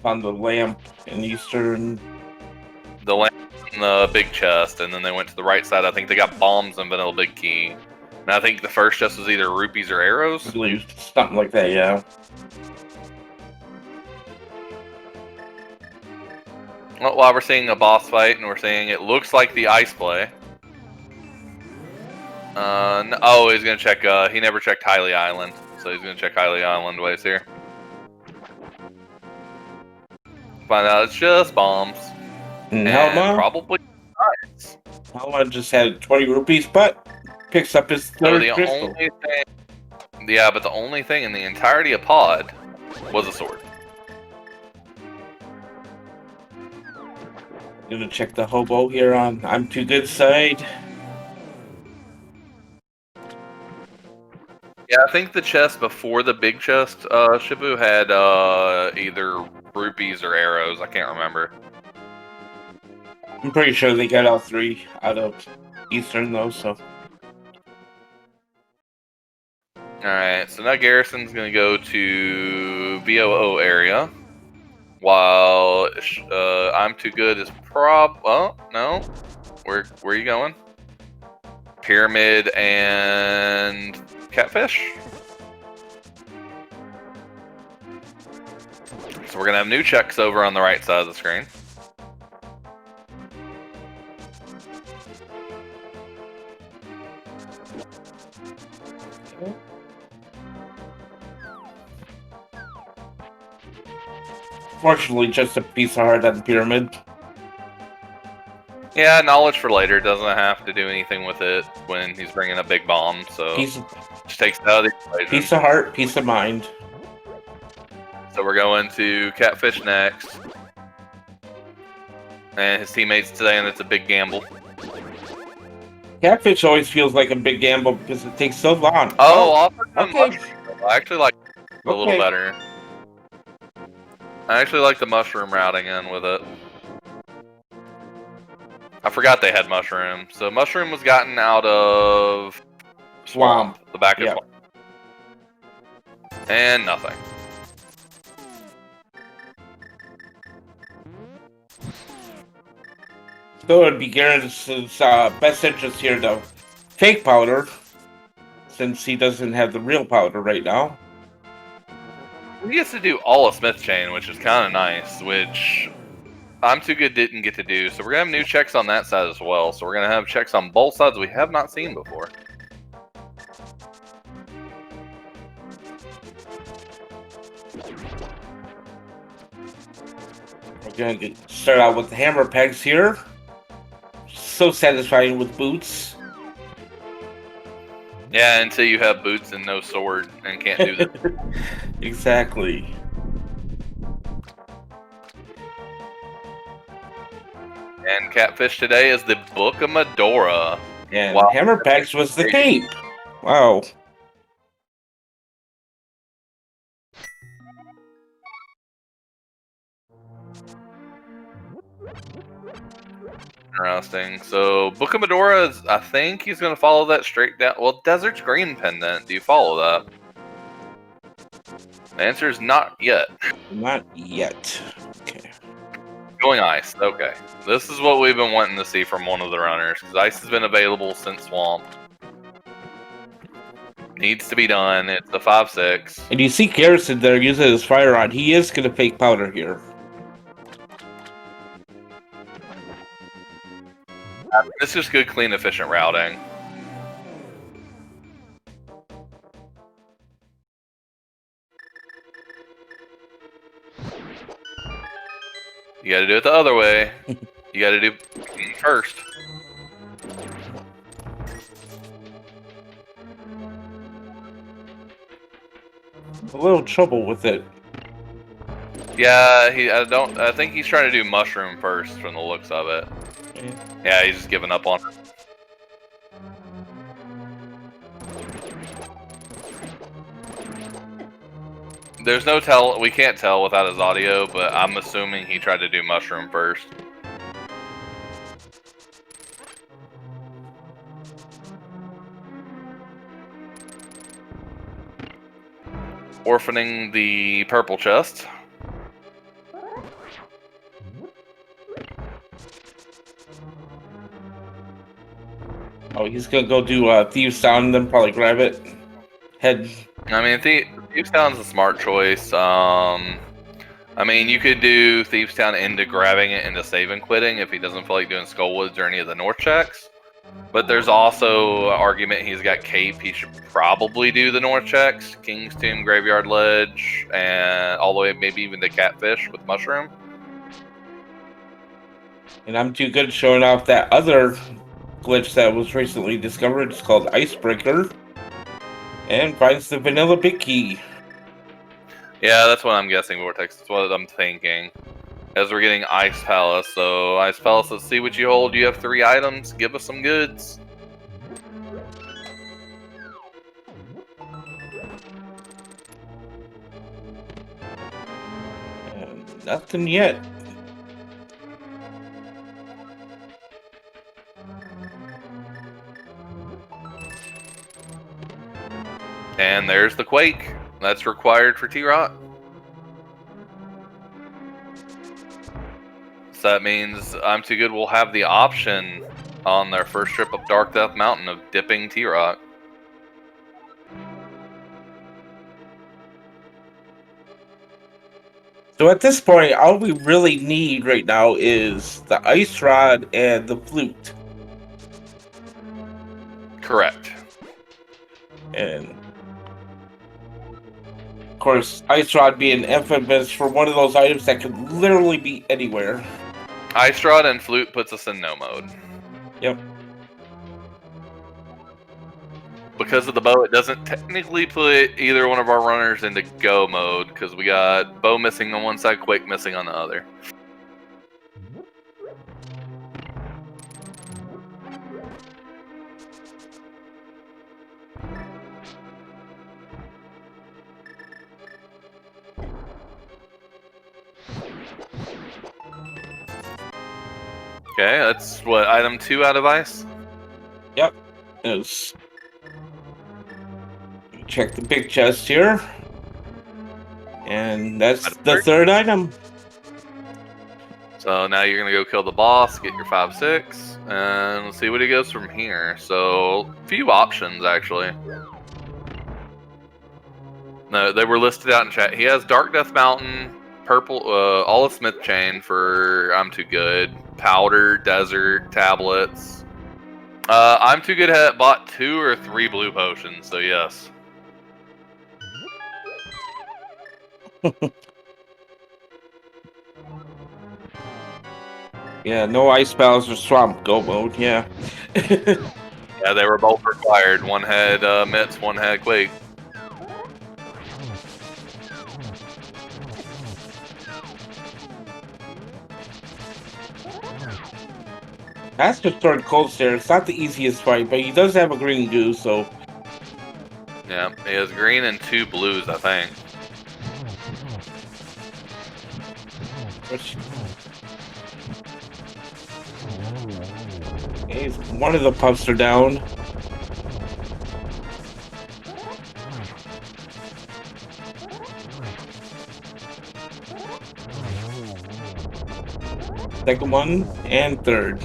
On the lamp in Eastern. The lamp in the big chest, and then they went to the right side. I think they got bombs and Vanilla Big Key. And I think the first chest was either rupees or arrows. I believe something like that, yeah. Well, while we're seeing a boss fight, and we're seeing it looks like the ice play. No, oh, he's gonna check. He never checked Hylia Island, so he's gonna check Hylia Island ways here. Find out it's just bombs. And Helma? Probably nice. Helma just had 20 rupees, but picks up his third crystal. But the only thing in the entirety of Pod was a sword. Gonna check the hobo here on I'm Too Good side. Yeah, I think the chest before the big chest, Shibu had either rupees or arrows. I can't remember. I'm pretty sure they got all 3 out of Eastern though, so. Alright, so now Garrison's gonna go to VOO area. While I'm Too Good is oh, no. Where are you going? Pyramid and Catfish. So we're gonna have new checks over on the right side of the screen. Fortunately, just a piece of heart at the pyramid. Yeah, knowledge for later. Doesn't have to do anything with it when he's bringing a big bomb, so just takes it out of the equation. Piece of heart, piece of mind. So we're going to Catfish next. And his teammates saying it's a big gamble. Catfish always feels like a big gamble because it takes so long. Okay. I actually like it a little better. I actually like the mushroom routing in with it. I forgot they had mushroom. So mushroom was gotten out of Swamp. The back of Swamp. And nothing. So it'd be Garrison's best interest here to fake powder. since he doesn't have the real powder right now. He gets to do all of Smith Chain, which is kind of nice, which I'm2good didn't get to do. So we're going to have new checks on that side as well. So we're going to have checks on both sides we have not seen before. We're going to start out with the hammer pegs here. So satisfying with boots. Yeah, until you have boots and no sword and can't do that. Exactly. And catfish today is the Book of Medora. And Wow. hammer pegs was the cape. Wow. Interesting. So, Book of Medora is, I think he's going to follow that straight down. Well, Desert's Green Pendant. Do you follow that? The answer is not yet. Not yet. Okay. Going ice. Okay. This is what we've been wanting to see from one of the runners, because ice has been available since Swamp. Needs to be done. It's the 5/6. And you see Wgarrison there using his fire rod. He is going to fake powder here. This is good, clean, efficient routing. You gotta do it the other way. You gotta do first. A little trouble with it. Yeah, I think he's trying to do mushroom first from the looks of it. Yeah, he's just giving up on it. There's no tell. We can't tell without his audio, but I'm assuming he tried to do mushroom first. Orphaning the purple chest. Oh, he's gonna go do Thieves Down and then probably grab it. Head. I mean, Thieves Town's a smart choice. I mean, you could do Thieves Town into grabbing it into save and quitting if he doesn't feel like doing Skullwoods or any of the North checks. But there's also an argument he's got Cape. He should probably do the North checks, King's Tomb, Graveyard Ledge, and all the way maybe even the Catfish with Mushroom. And I'm2good showing off that other glitch that was recently discovered. It's called Icebreaker. And finds the vanilla big key. Yeah, that's what I'm guessing, Vortex. That's what I'm thinking. As we're getting Ice Palace. So, Ice Palace, let's see what you hold. You have 3 items. Give us some goods. And nothing yet. And there's the Quake. That's required for T-Rock. So that means I'm2good will have the option on their first trip up Dark Death Mountain of dipping T-Rock. So at this point, all we really need right now is the Ice Rod and the Flute. Correct. And of course, Ice Rod being infamous for one of those items that could literally be anywhere. Ice Rod and Flute puts us in no mode. Yep. Because of the bow, it doesn't technically put either one of our runners into go mode, because we got bow missing on one side, Quake missing on the other. Okay, that's what, item 2 out of ice? Yep. Is check the big chest here. And that's the third item. So now you're gonna go kill the boss, get your 5-6, and let's see what he goes from here. So few options actually. No, they were listed out in chat. He has Dark Death Mountain, Purple, Olive Smith Chain for I'm Too Good, Powder, Desert, Tablets. I'm Too Good had bought 2 or 3 blue potions, so yes. Yeah, no ice palace or swamp go mode. Yeah. Yeah, they were both required. One had Mitts, one had Quake. That's just toward cold stare. It's not the easiest fight, but he does have a green goo, so Yeah, he has green and 2 blues, I think. which one of the puffs are down. Second one and third.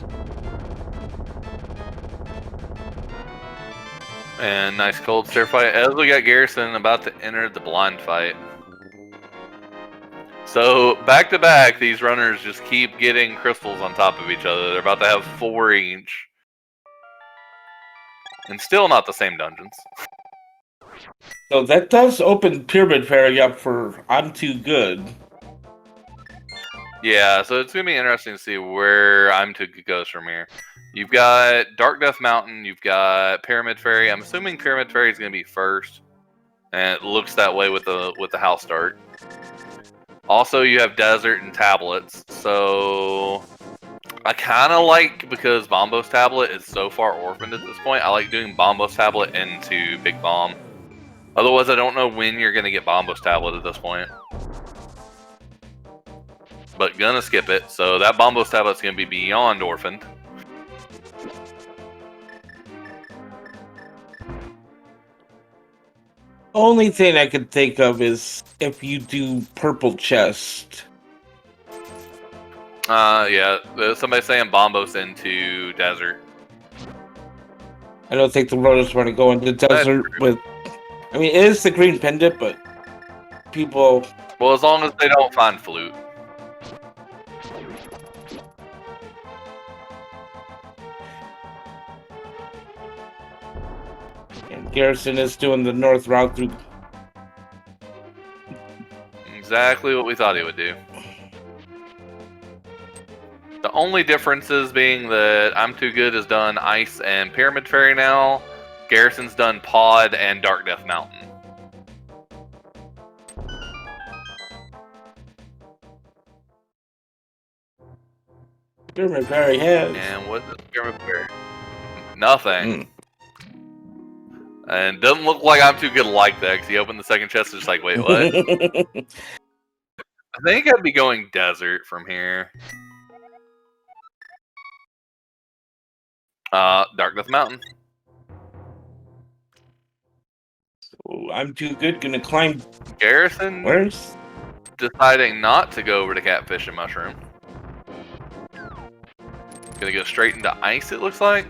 And nice cold stare fight. As we got Wgarrison about to enter the blind fight. So back to back, these runners just keep getting crystals on top of each other. They're about to have 4 each. And still not the same dungeons. So that does open Pyramid Fairy up for I'm Too Good. Yeah, so it's going to be interesting to see where I'm Too Good goes from here. You've got Dark Death Mountain, you've got Pyramid Fairy. I'm assuming Pyramid Fairy is going to be first. And it looks that way with the house start. Also, you have Desert and Tablets. So I kind of like, because Bombo's Tablet is so far orphaned at this point, I like doing Bombo's Tablet into Big Bomb. Otherwise, I don't know when you're going to get Bombo's Tablet at this point. But gonna skip it, so that Bombo's Tablet's going to be beyond orphaned. Only thing I could think of is if you do Purple Chest. Yeah, somebody's saying Bombos into Desert. I don't think the runners want to go into Desert with... I mean, it is the green pendant, but people... Well, as long as they don't find Flute. And Wgarrison is doing the north route through... Exactly what we thought he would do. The only differences being that I'm Too Good has done Ice and Pyramid Fairy now. Wgarrison's done Pod and Dark Death Mountain. Pyramid Fairy has... And what does Pyramid Fairy? Nothing. And doesn't look like I'm Too Good like that, because he opened the second chest and just like, wait, what? I think I'd be going Desert from here. Dark Death Mountain. So I'm Too Good, gonna climb... Wgarrison Where's... deciding not to go over to Catfish and Mushroom. Gonna go straight into Ice, it looks like.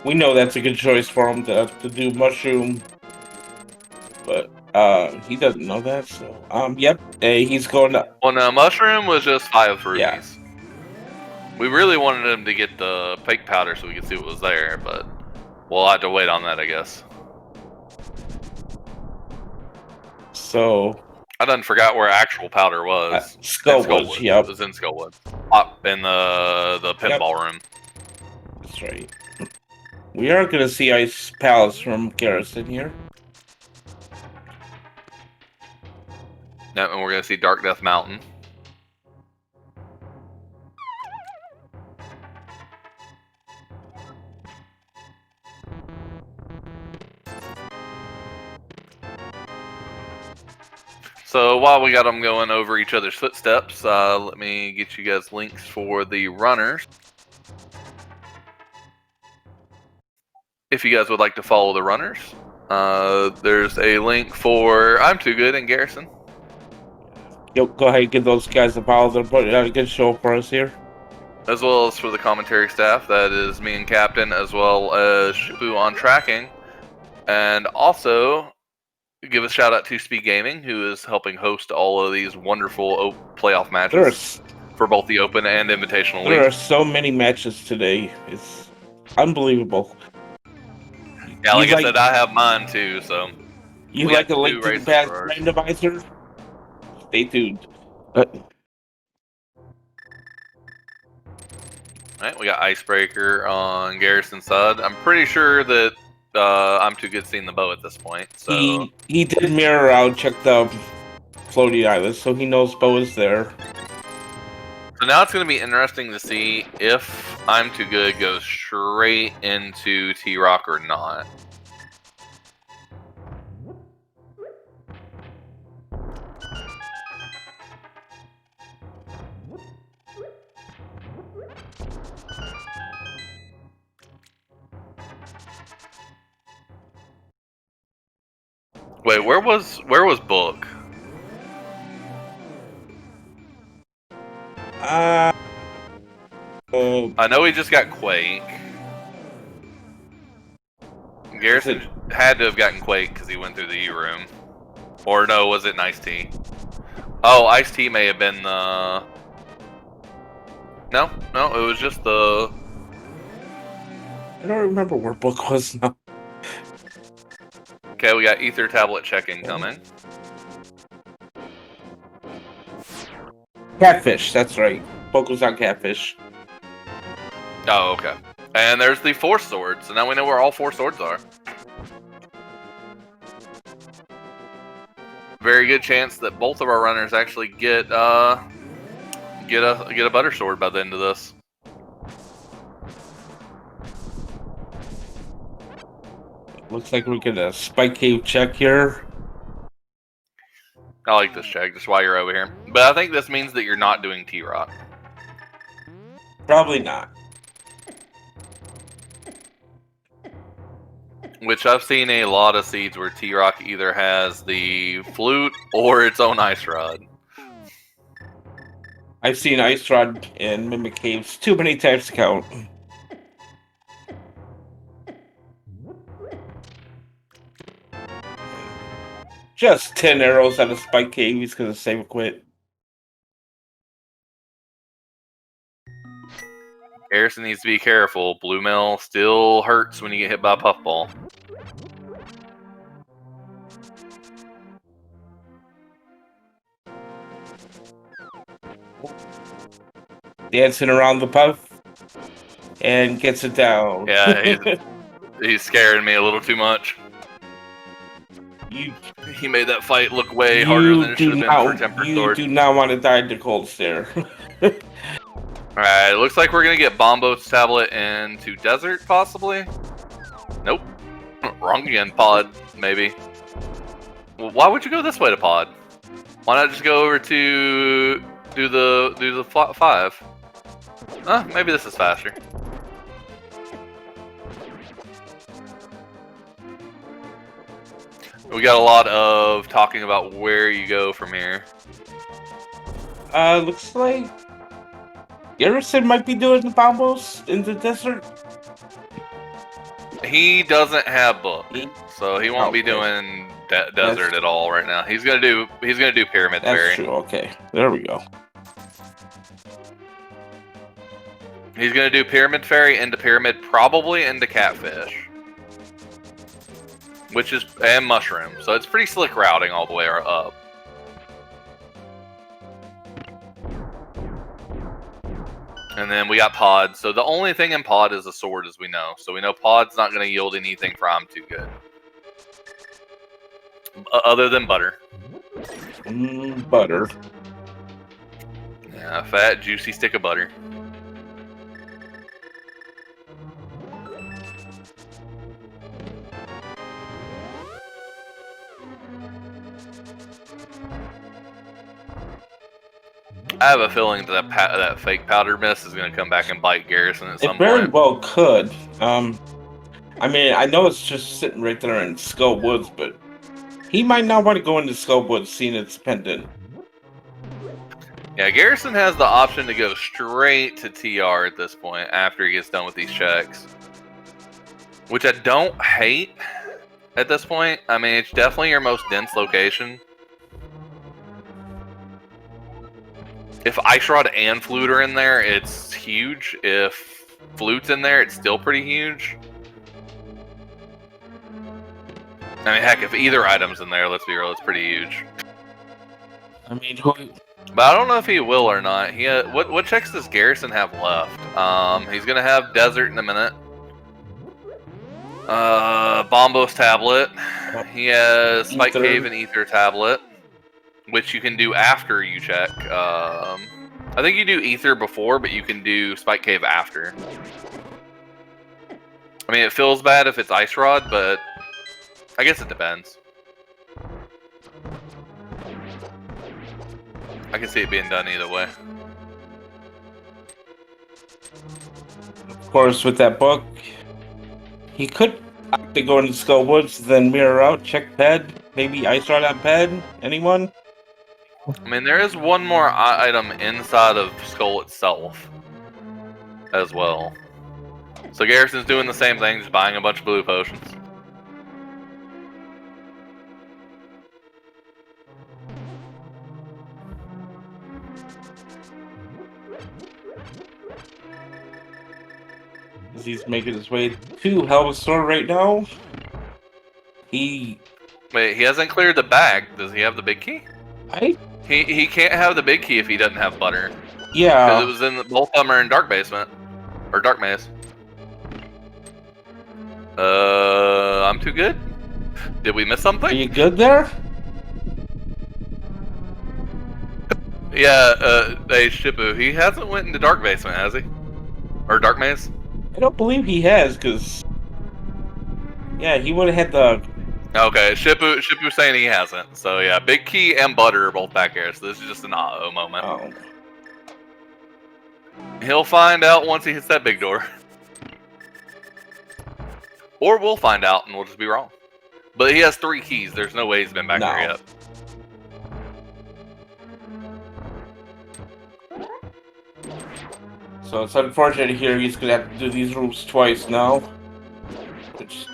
We know that's a good choice for him to do Mushroom. But, he doesn't know that, so... yep, he's going to... Well, no, Mushroom was just 5 rupees. Yeah. We really wanted him to get the fake powder so we could see what was there, but we'll have to wait on that, I guess. So... I done forgot where actual powder was. Skullwood, yep. It was in Skullwood. Up in the pinball room. That's right. We are going to see Ice Palace from Wgarrison here. Yep, and we're going to see Dark Death Mountain. So while we got them going over each other's footsteps, let me get you guys links for the runners. If you guys would like to follow the runners, there's a link for I'm Too Good and Wgarrison. Yo, go ahead and give those guys a follow. They're putting out a good show for us here. As well as for the commentary staff, that is me and Captain, as well as Shibu on tracking. And also, give a shout out to SpeedGaming, who is helping host all of these wonderful playoff matches for both the Open and Invitational There are League. so many matches today. It's unbelievable. Yeah, like I said, I have mine too, so... You like a link to the past randomizer? Stay tuned. Alright, we got Icebreaker on Wgarrison's side. I'm pretty sure that I'm2good seeing the bow at this point, so... He did mirror out, check the floating island, so he knows bow is there. So now it's going to be interesting to see if I'm2good goes straight into T-Rock or not. Wait, where was Book? I know he just got Quake. Wgarrison had to have gotten Quake because he went through the U room. Or no, was it Ice-T? Oh, Ice-T may have been the... No, it was just the... I don't remember where Book was now. Okay, we got Ether Tablet check-in coming. Catfish, that's right. Book was on Catfish. Oh, okay. And there's the 4 swords, so now we know where all 4 swords are. Very good chance that both of our runners actually get a butter sword by the end of this. Looks like we get a spike cave check here. I like this check, just while you're over here. But I think this means that you're not doing T-Rock. Probably not. Which I've seen a lot of seeds where T-Rock either has the flute or its own ice rod. I've seen ice rod in Mimic Caves too many times to count. Just 10 arrows out of Spike Cave. He's gonna save a quit. Wgarrison needs to be careful. Blue Mail still hurts when you get hit by a puffball. Dancing around the puff and gets it down. Yeah, he's scaring me a little too much. He made that fight look way harder than it should have been for Tempered Sword. You do not want to die in the cold stare. Alright, looks like we're going to get Bombo's tablet into Desert, possibly? Nope. Wrong again. Pod, maybe. Well, why would you go this way to Pod? Why not just go over to do the 5? Maybe this is faster. We got a lot of talking about where you go from here. Looks like Wgarrison might be doing the bombos in the desert. He doesn't have book, so he won't be doing desert at all right now. He's gonna do Pyramid Ferry. That's true. Okay, there we go. He's gonna do Pyramid Ferry into Pyramid, probably into Catfish. And Mushroom, so it's pretty slick routing all the way up. And then we got Pod, so the only thing in Pod is a sword, as we know. So we know Pod's not going to yield anything for I'm2good. Other than butter. Butter. Yeah, a fat, juicy stick of butter. I have a feeling that that fake powder mist is going to come back and bite Wgarrison at some point. It very well could. I mean, I know it's just sitting right there in Skull Woods, but he might not want to go into Skull Woods seeing its pendant. Yeah, Wgarrison has the option to go straight to TR at this point after he gets done with these checks. Which I don't hate at this point. I mean, it's definitely your most dense location. If Ice Rod and Flute are in there, it's huge. If Flute's in there, it's still pretty huge. I mean, heck, if either item's in there, let's be real, it's pretty huge. I mean, But I don't know if he will or not. He what checks does Wgarrison have left? He's gonna have Desert in a minute. Bombos Tablet. He has Spike Cave and Ether Tablet, which you can do after you check. I think you do Ether before, but you can do Spike Cave after. I mean, it feels bad if it's Ice Rod, but I guess it depends. I can see it being done either way. Of course, with that book, he could opt to go into Skull Woods, then mirror out, check ped, maybe Ice Rod on ped. Anyone? I mean, there is one more item inside of Skull itself as well. So Wgarrison's doing the same thing, just buying a bunch of blue potions. He's making his way to Hell's Store right now. Wait, he hasn't cleared the bag. Does he have the big key? He can't have the big key if he doesn't have butter. Yeah. Because it was in both of them are in Dark Basement. Or Dark Maze. I'm too good? Did we miss something? Are you good there? Yeah, hey Shippu, he hasn't went into Dark Basement, has he? Or Dark Maze? I don't believe he has, because... Yeah, he would have had the... Okay, Shippu's saying he hasn't. So yeah, Big Key and Butter are both back here, so this is just an uh-oh moment. Oh. He'll find out once he hits that big door. Or we'll find out and we'll just be wrong. But he has 3 keys, there's no way he's been back there yet. So it's unfortunate here he's gonna have to do these rooms twice now. Which...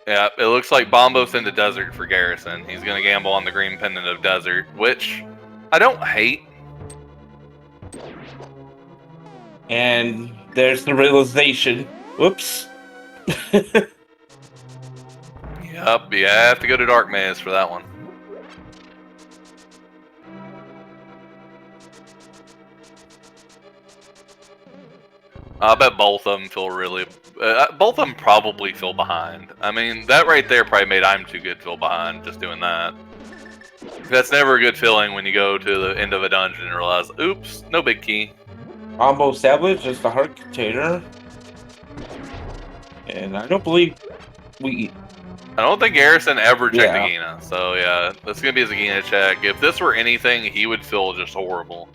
Yeah, it looks like Bombos into Desert for Wgarrison. He's gonna gamble on the green pendant of Desert, which I don't hate. And there's the realization. Whoops. Yep, you have to go to Dark Maze for that one. I bet both of them feel really... both of them probably feel behind. I mean, that right there probably made I'm Too Good feel behind, just doing that. That's never a good feeling when you go to the end of a dungeon and realize, oops, no big key. Combo established, just a heart container. And I don't believe we... I don't think Wgarrison ever checked Agina, so yeah, this is going to be his Agina check. If this were anything, he would feel just horrible.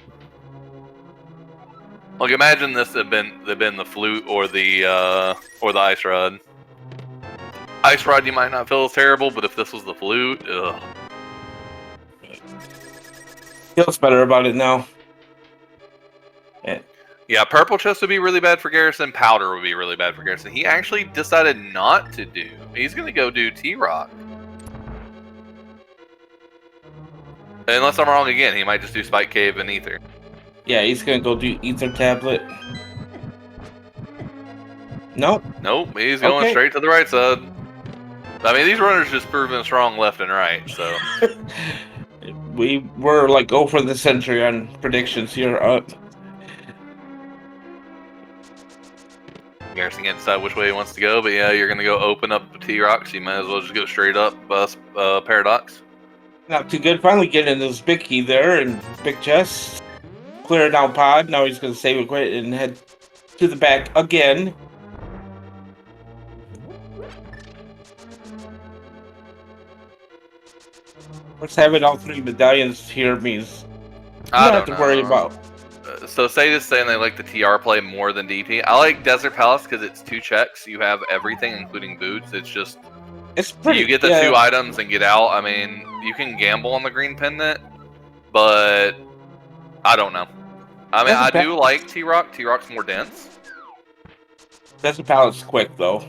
Like, imagine this had been the Flute or the Ice Rod. Ice Rod you might not feel as terrible, but if this was the Flute, ugh. Feels better about it now. Yeah, Purple Chest would be really bad for Wgarrison. Powder would be really bad for Wgarrison. He actually decided not to do. He's going to go do T-Rock. Unless I'm wrong again, he might just do Spike Cave and Ether. Yeah, he's going to go do Ether Tablet. Nope. Nope, he's going straight to the right side. I mean, these runners just proving strong left and right, so... We were like 0 for the century on predictions here. Wgarrison can't decide which way he wants to go, but yeah, you're going to go open up T-Rock, so you might as well just go straight up Paradox. Not too good. Finally getting his big key there and big chest. Clear down pod. Now he's going to save it quick and head to the back again. Of course, having all 3 medallions here means you don't have to worry about. So Sage is saying they like the TR play more than DP. I like Desert Palace because it's 2 checks. You have everything, including boots. It's just It's pretty. You get the 2 items and get out. I mean, you can gamble on the green pendant, but I don't know. I mean, I do like T-Rock. T-Rock's more dense. Desert Pallet's quick though.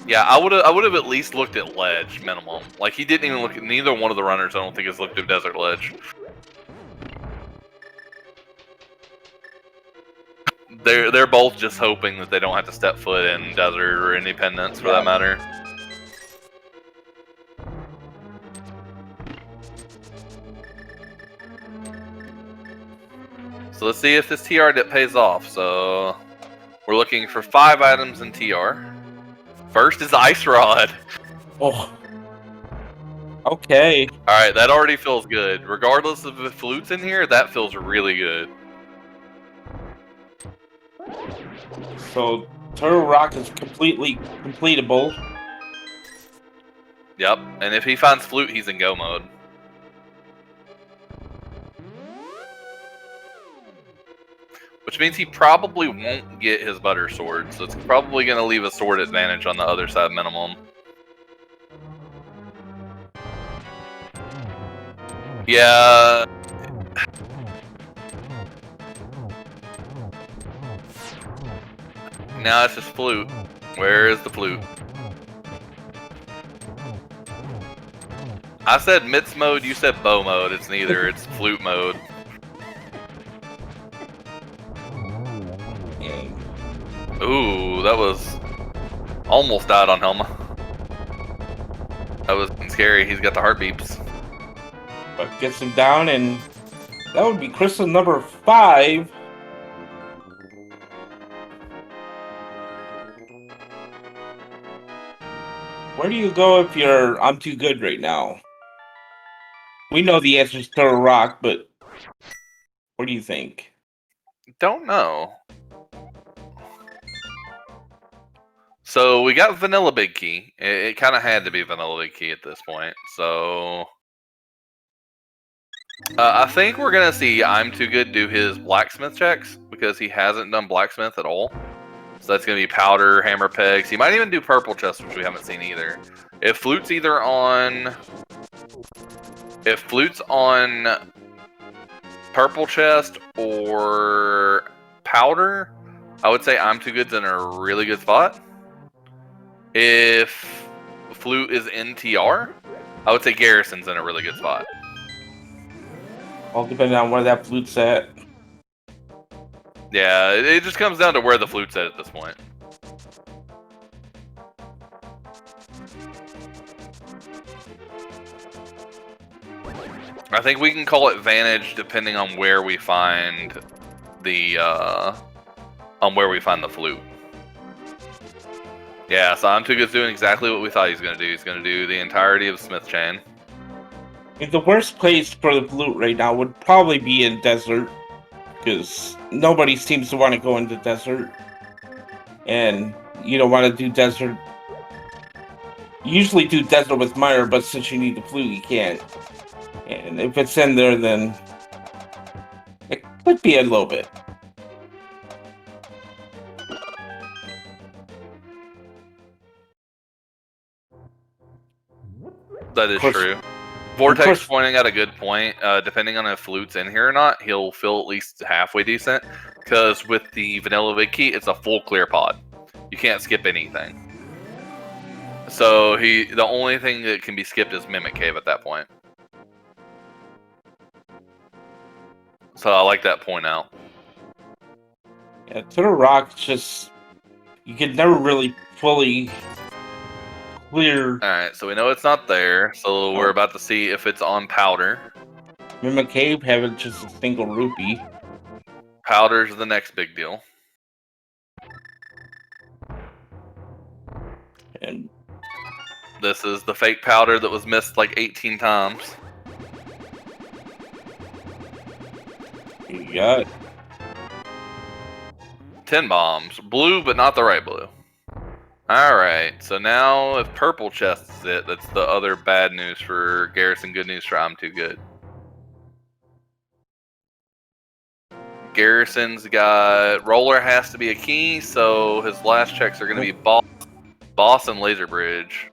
Yeah, I would have at least looked at ledge minimum. Like he didn't even look at neither one of the runners. I don't think has looked at desert ledge. They're both just hoping that they don't have to step foot in desert or independence for that matter. So let's see if this TR dip pays off. So we're looking for 5 items in TR. First is Ice Rod. Oh. Okay. Alright, that already feels good. Regardless of if Flute's in here, that feels really good. So Turtle Rock is completely completable. Yep, and if he finds Flute, he's in go mode. Which means he probably won't get his butter sword, so it's probably going to leave a sword advantage on the other side minimum. Yeah. Now it's just Flute. Where is the Flute? I said Mitts mode, you said bow mode. It's neither, it's Flute mode. Ooh, that was almost died on Helma. That was scary. He's got the heart beeps. But gets him down, and that would be crystal number 5. Where do you go if you're I'm too good right now? We know the answer is Turtle Rock, but what do you think? Don't know. So we got Vanilla Big Key. It kind of had to be Vanilla Big Key at this point. So I think we're gonna see I'm Too Good do his blacksmith checks because he hasn't done blacksmith at all. So that's gonna be powder, hammer pegs. He might even do purple chest, which we haven't seen either. If Flute's on purple chest or powder, I would say I'm Too Good's in a really good spot. If Flute is in TR, I would say Wgarrison's in a really good spot. All depending on where that Flute's at. Yeah, it just comes down to where the Flute's at this point. I think we can call it Vantage depending on where we find the Flute. Yeah, so I'm Too Good's doing exactly what we thought he was gonna do. He's gonna do the entirety of Smith Chain. The worst place for the Flute right now would probably be in desert, because nobody seems to want to go into desert, and you don't want to do desert. You usually do desert with Meyer, but since you need the Flute, you can't. And if it's in there, then it could be a little bit. That is true. Vortex pointing out a good point. Depending on if Flute's in here or not, he'll feel at least halfway decent. Because with the Vanilla Big Key, it's a full clear pod. You can't skip anything. So the only thing that can be skipped is Mimic Cave at that point. So I like that point out. Yeah, Turtle Rock just you can never really fully clear. Alright, so we know it's not there, so we're about to see if it's on powder. Mimic Cave having just a single rupee. Powder's the next big deal. And this is the fake powder that was missed like 18 times. You got 10 bombs. Blue, but not the right blue. Alright, so now if purple chest is it, that's the other bad news for Wgarrison, good news for I'm Too Good. Garrison's got roller has to be a key, so his last checks are going to be boss and laser bridge.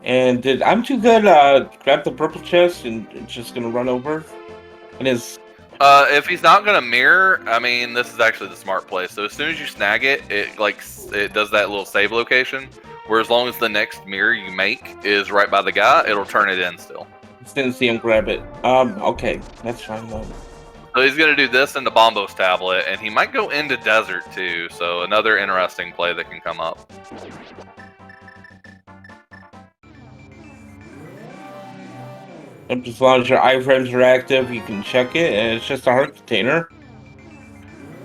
And did I'm too good grab the purple chest and it's just gonna run over? And his If he's not gonna mirror, I mean, this is actually the smart play. So as soon as you snag it, it does that little save location. Where as long as the next mirror you make is right by the guy, it'll turn it in still. didn't see him grab it. Okay, that's fine though. So he's gonna do this into Bombo's tablet, and he might go into desert too. So another interesting play that can come up. As long as your iframes are active, you can check it, and it's just a heart container.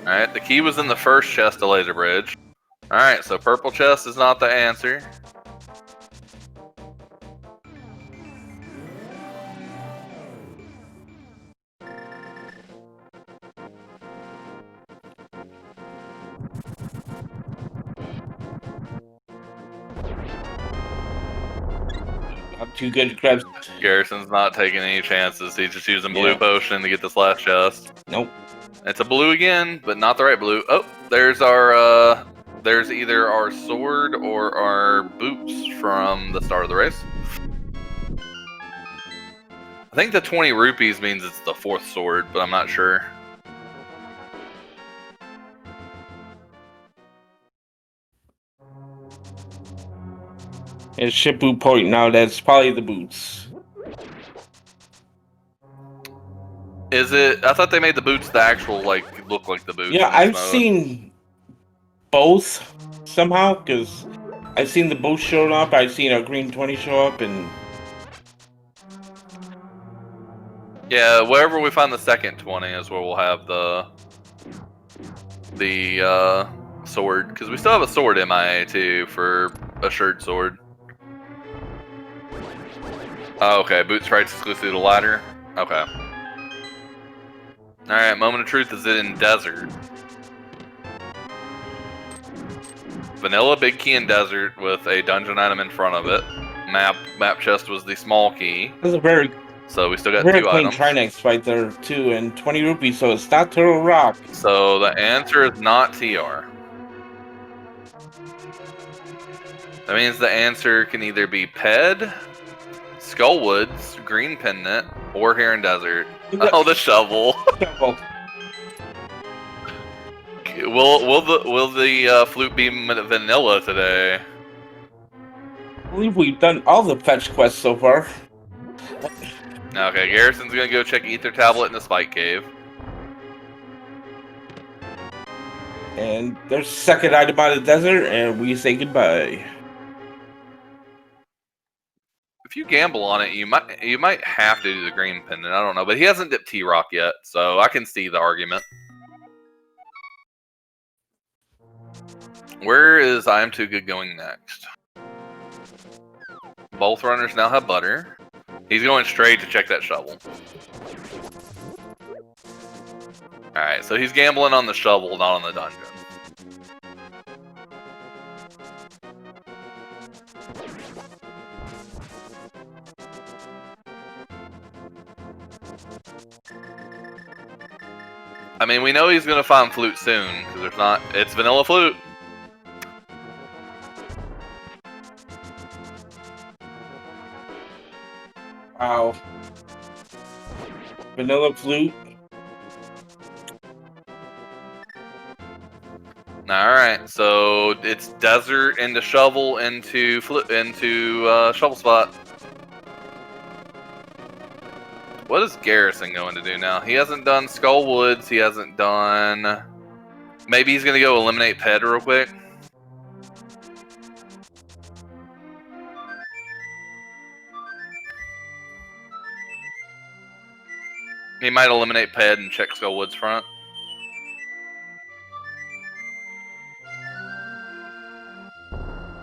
Alright, the key was in the first chest of Laser Bridge. Alright, so purple chest is not the answer. Not too good to grab. Wgarrison's not taking any chances. He's just using blue Yeah. potion to get this last chest. Nope. It's a blue again, but not the right blue. Oh, there's our there's either our sword or our boots from the start of the race. I think the 20 rupees means it's the fourth sword, but I'm not sure. It's Shipu pointing out that's probably the boots. Is it? I thought they made the boots the actual, like, look like the boots. Yeah, in this I've mode. seen both somehow, because I've seen the boots show up, I've seen a green 20 show up, and Yeah, wherever we find the second 20 is where we'll have the sword, because we still have a sword MIA too for a shirt sword. Oh, okay, boots right exclusive to the ladder. Okay. All right, moment of truth is it in desert. Vanilla big key in desert with a dungeon item in front of it. Map chest was the small key. there's a very, So we still got very two clean items. Trinex fight there too, and 20 rupees, so it's not Turtle Rock. So the answer is not TR. That means the answer can either be Ped, Skullwoods, Green Pendant, or here in desert. Oh, the shovel. Well, Will the flute be vanilla today? I believe we've done all the fetch quests so far. Okay, Wgarrison's gonna go check Ether Tablet in the Spike Cave. And there's the second item out of the desert, and we say goodbye. If you gamble on it, you might have to do the Green Pendant. I don't know, but he hasn't dipped T-Rock yet, so I can see the argument. Where is I'm2good going next? Both runners now have butter. He's going straight to check that shovel. Alright, so he's gambling on the shovel, not on the dungeon. I mean, we know he's gonna find flute soon, because there's not... It's vanilla flute! Wow. Vanilla flute. Alright, so it's desert into shovel into shovel spot. What is Wgarrison going to do now? He hasn't done Skullwoods, he hasn't done... Maybe he's gonna go eliminate Ped real quick. He might eliminate Ped and check Skullwoods front.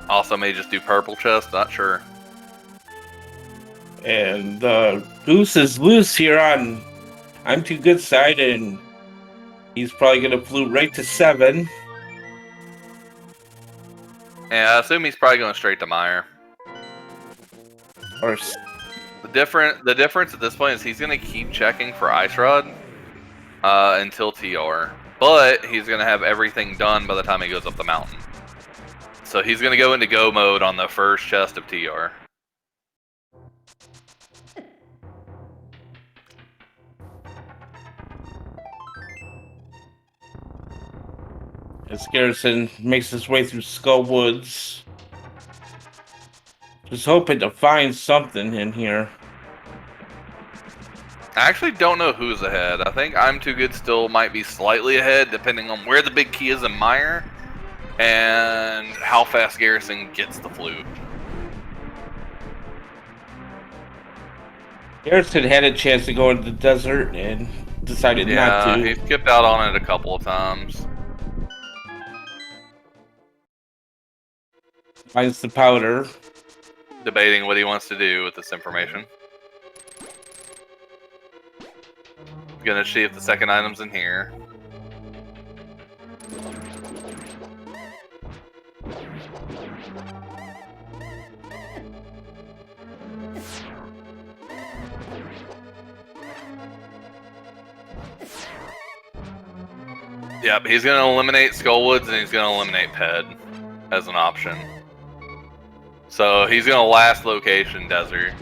Also may just do purple chest, not sure. And Goose is loose here on I'm2good side, and he's probably gonna flute right to 7. Yeah, I assume he's probably going straight to Meyer. Or The difference at this point is he's gonna keep checking for Ice Rod until TR. but he's going to have everything done by the time he goes up the mountain. So he's going to go into go mode on the first chest of TR. As Wgarrison makes his way through Skull Woods. Just hoping to find something in here. I actually don't know who's ahead. I think I'm2good still might be slightly ahead, depending on where the big key is in Meyer and how fast Wgarrison gets the flute. Wgarrison had a chance to go into the desert and decided not to. He skipped out on it a couple of times. Finds the powder. Debating what he wants to do with this information. Gonna see if the second item's in here. Yep, he's gonna eliminate Skullwoods and he's gonna eliminate Ped as an option. So he's gonna last location desert.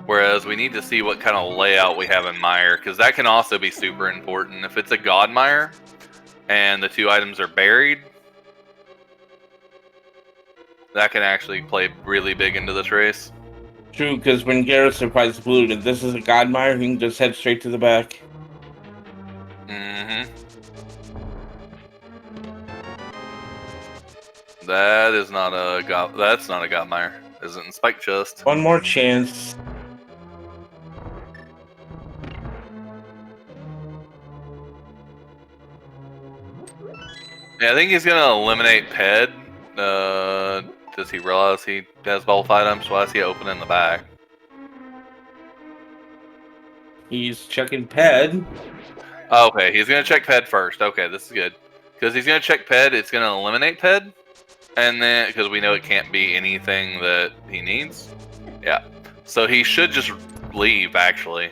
Whereas we need to see what kind of layout we have in Mire, because that can also be super important. If it's a God Mire and the two items are buried, that can actually play really big into this race. True, because when Wgarrison finds the flute, if this is a God Mire, he can just head straight to the back. Mm-hmm. That is not a God. That's not a God Mire. Is it in Spike Chest? One more chance. Yeah, I think he's gonna eliminate Ped. Does he realize he has both items? Why is he opening the back? He's checking Ped. Okay, he's gonna check Ped first. Okay, this is good. Because he's gonna check Ped, it's gonna eliminate Ped. And then, because we know it can't be anything that he needs. Yeah. So he should just leave, actually.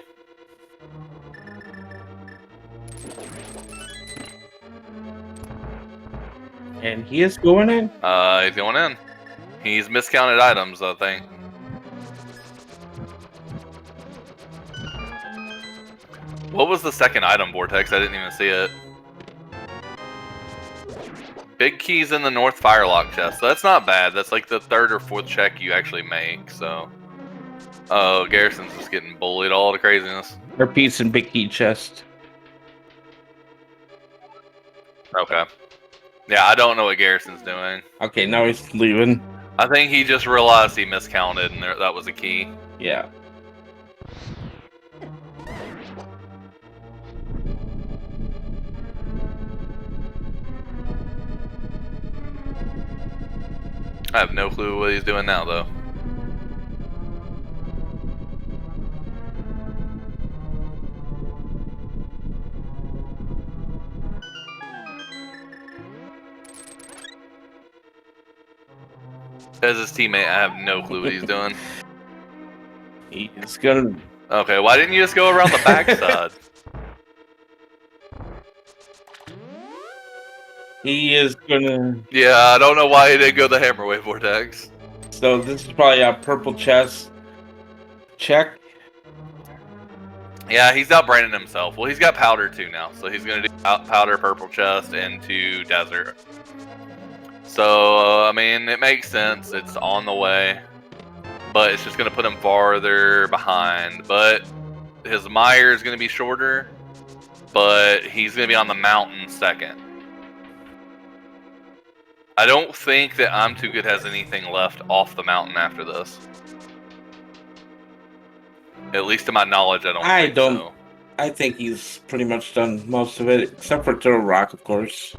And he is going in? He's going in. He's miscounted items, I think. What was the second item, Vortex? I didn't even see it. Big key's in the North Firelock chest. So that's not bad. That's like the third or fourth check you actually make, so... Oh, Wgarrison's just getting bullied all to craziness. Repeats in big key chest. Okay. Yeah, I don't know what Wgarrison's doing. Okay, now he's leaving. I think he just realized he miscounted and that was a key. Yeah. I have no clue what he's doing now, though. As his teammate, I have no clue what he's doing. He's gonna... Okay, why didn't you just go around the backside? He is gonna... Yeah, I don't know why he didn't go the hammer wave Vortex. So this is probably a purple chest. Check. Yeah, he's outbranding himself. Well, he's got powder too now, so he's gonna do powder, purple chest, into desert. So, I mean, it makes sense. It's on the way. But it's just going to put him farther behind. But his Mire is going to be shorter. But he's going to be on the mountain second. I don't think that I'm2good has anything left off the mountain after this. At least to my knowledge, I don't think so. I think he's pretty much done most of it, except for Turtle Rock, of course.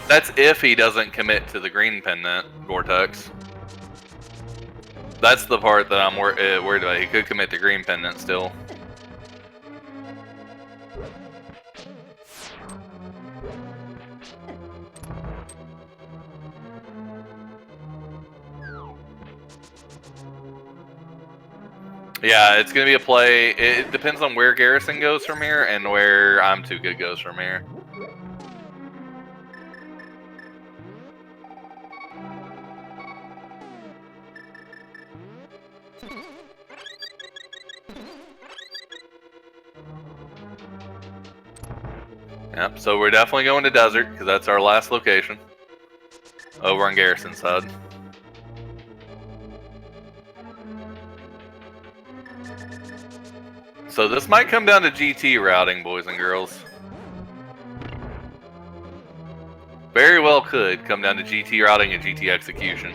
That's if he doesn't commit to the green pendant, Vortex. That's the part that I'm worried about. He could commit to green pendant still. Yeah, it's going to be a play. It depends on where Wgarrison goes from here and where I'm2good goes from here. Yep, so we're definitely going to Desert, because that's our last location. Over on Wgarrison's side. So this might come down to GT routing, boys and girls. Very well could come down to GT routing and GT execution.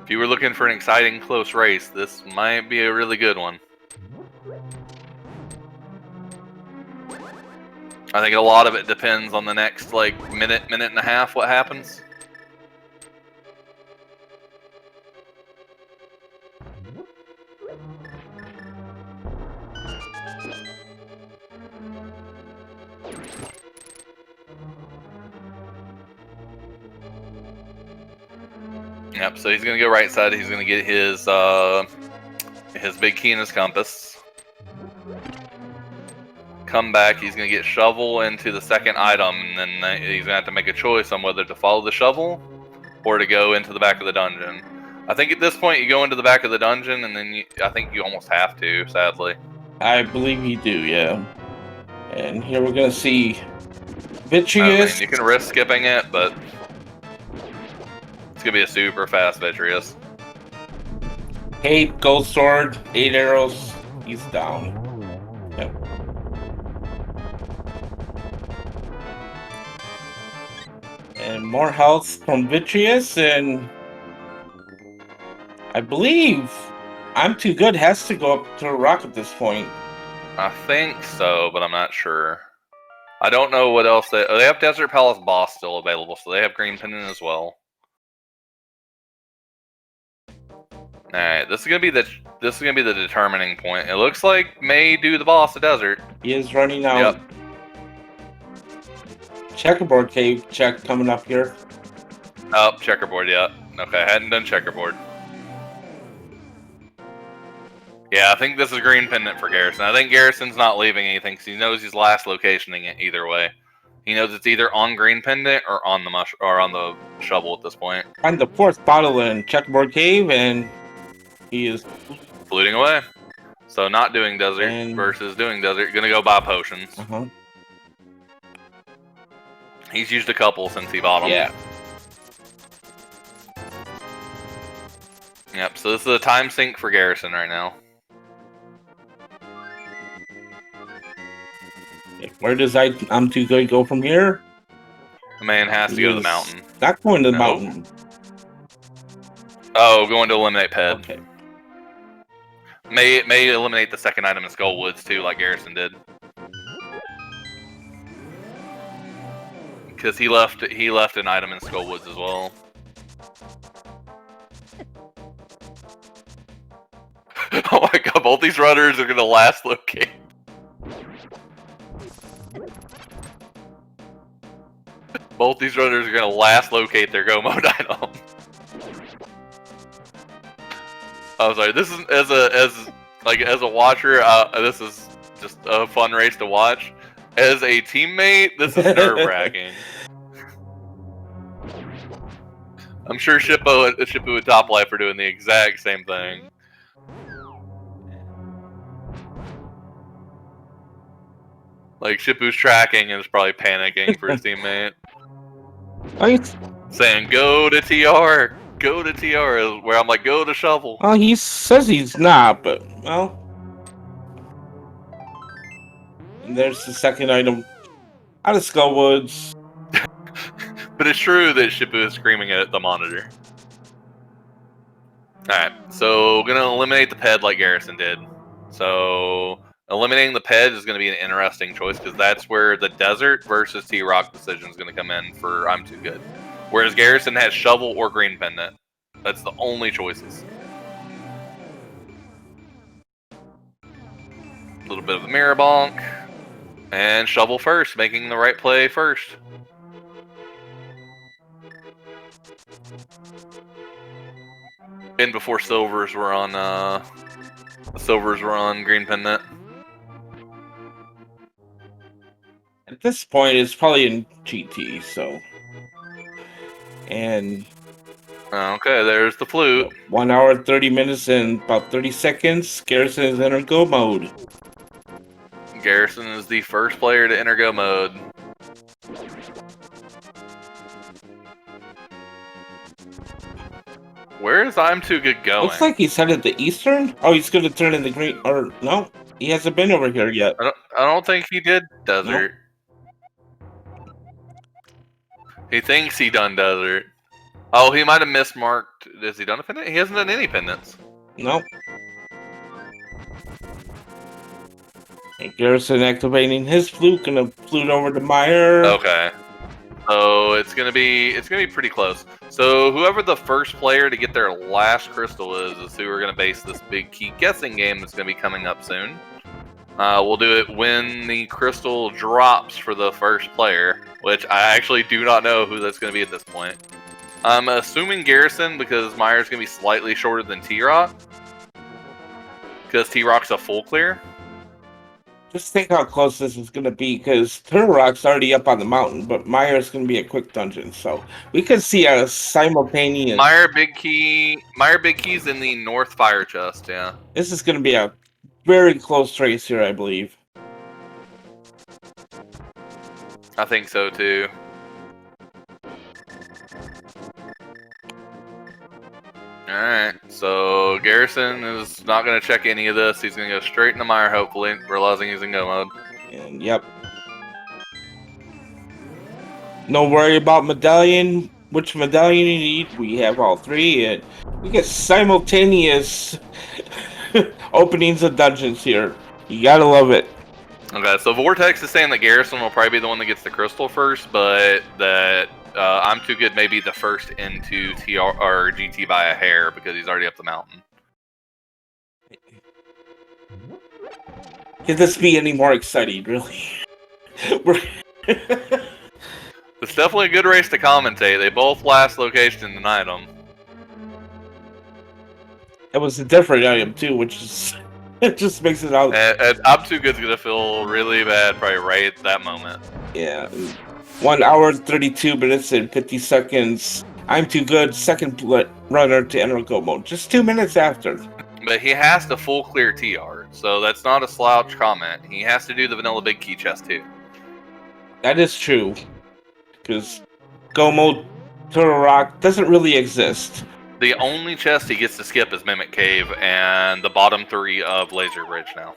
If you were looking for an exciting close race, this might be a really good one. I think a lot of it depends on the next like minute and a half what happens. Yep, so he's gonna go right side. He's gonna get his big key and his compass. Come back. He's gonna get shovel into the second item, and then he's gonna have to make a choice on whether to follow the shovel or to go into the back of the dungeon. I think at this point you go into the back of the dungeon, and then I think you almost have to, sadly. I believe you do, yeah. And here we're gonna see Vitreous. I mean, you can risk skipping it, but it's gonna be a super fast Vitreous. 8 gold sword, 8 arrows. He's down. Yep. And more health from Vitreous, and I believe I'm2good has to go up to a rock at this point. I think so, but I'm not sure. I don't know what else they have. Desert Palace boss still available, so they have Green Pendant as well. All right, this is gonna be the determining point. It looks like May do the boss of Desert. He is running out. Yep. Checkerboard cave check coming up here. Oh, checkerboard, yeah. Okay, I hadn't done checkerboard. Yeah, I think this is Green Pendant for Wgarrison. I think Wgarrison's not leaving anything because he knows he's last locationing it either way. He knows it's either on Green Pendant or on the shovel at this point. Find the 4th bottle in Checkerboard Cave, and he is Fluting away. So not doing Desert versus doing Desert. Gonna go buy potions. He's used a couple since he bought them. Yeah. Yep, so this is a time sink for Wgarrison right now. Where does I'm2good go from here? The man has to go to the mountain. Not going to the mountain. Oh, going to eliminate Ped. Okay. May eliminate the second item in Skull Woods too, like Wgarrison did. Because he left an item in Skull Woods as well. Oh my god, both these runners are gonna last locate. Both these runners are gonna last locate their go mode item. I'm sorry. This is as a watcher. This is just a fun race to watch. As a teammate, this is nerve-wracking. I'm sure Shippo and Top Life are doing the exact same thing. Like Shippu's tracking and is probably panicking for his teammate. Saying, go to TR! Go to TR! Where I'm like, go to shovel! Well, he says he's not, but, well. And there's the second item out of Skull Woods. But it's true that Shippu is screaming at the monitor. Alright, so gonna eliminate the Ped like Wgarrison did. So eliminating the Ped is going to be an interesting choice because that's where the Desert versus T-Rock decision is going to come in for I'm2good. Whereas Wgarrison has Shovel or Green Pendant. That's the only choices. A little bit of a mirror bonk. And Shovel first, making the right play first. And before silvers were on green pendant. At this point, it's probably in GT, so. And Okay, there's the flute. 1 hour, 30 minutes, and about 30 seconds. Wgarrison is in go mode. Wgarrison is the first player to enter go mode. Where is I'm2good going? Looks like he's headed to Eastern. Oh, he's going to turn in the green. Or no, he hasn't been over here yet. I don't think he did desert. Nope. He thinks he done desert. Oh, he might have mismarked. Has he done a pendant? He hasn't done any pendants. Nope. And Wgarrison activating his flute, gonna flute over to Meyer. Okay. So it's gonna be pretty close. So whoever the first player to get their last crystal is who we're gonna base this big key guessing game that's gonna be coming up soon. We'll do it when the crystal drops for the first player, which I actually do not know who that's gonna be at this point. I'm assuming Wgarrison because Meyer's gonna be slightly shorter than T-Rock. Because T-Rock's a full clear. Just think how close this is gonna be, because Turrock's already up on the mountain, but Meyer's gonna be a quick dungeon, so we could see a simultaneous. Meyer Big Key's in the north fire chest, yeah. This is gonna be a very close race here, I believe. I think so too. Alright, so Wgarrison is not going to check any of this. He's going to go straight into Meyer, hopefully, realizing he's in go mode. And yep. No worry about medallion. Which medallion you need? We have all three, and we get simultaneous openings of dungeons here. You gotta love it. Okay, so Vortex is saying that Wgarrison will probably be the one that gets the crystal first, but that I'm2good may be the first into TR or GT by a hair because he's already up the mountain. Can this be any more exciting, really? It's definitely a good race to commentate. They both last location in an item. It was a different item too, which is it just makes it out. And I'm2good's gonna feel really bad probably right at that moment. Yeah. 1 hour, 32 minutes, and 50 seconds. I'm2good, second runner to enter go mode. Just 2 minutes after. But he has to full clear TR, so that's not a slouch comment. He has to do the vanilla big key chest too. That is true. Because go mode Turtle Rock doesn't really exist. The only chest he gets to skip is Mimic Cave and the bottom 3 of Laser Bridge now.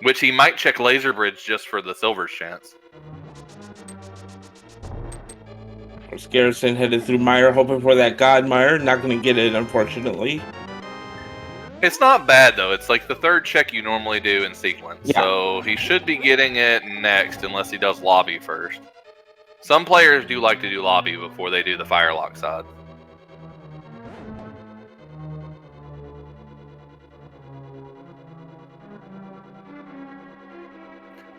Which he might check Laser Bridge just for the silver's chance. Wgarrison headed through Meyer, hoping for that God Meyer. Not going to get it, unfortunately. It's not bad, though. It's like the third check you normally do in sequence. Yeah. So he should be getting it next, unless he does lobby first. Some players do like to do lobby before they do the Firelock side.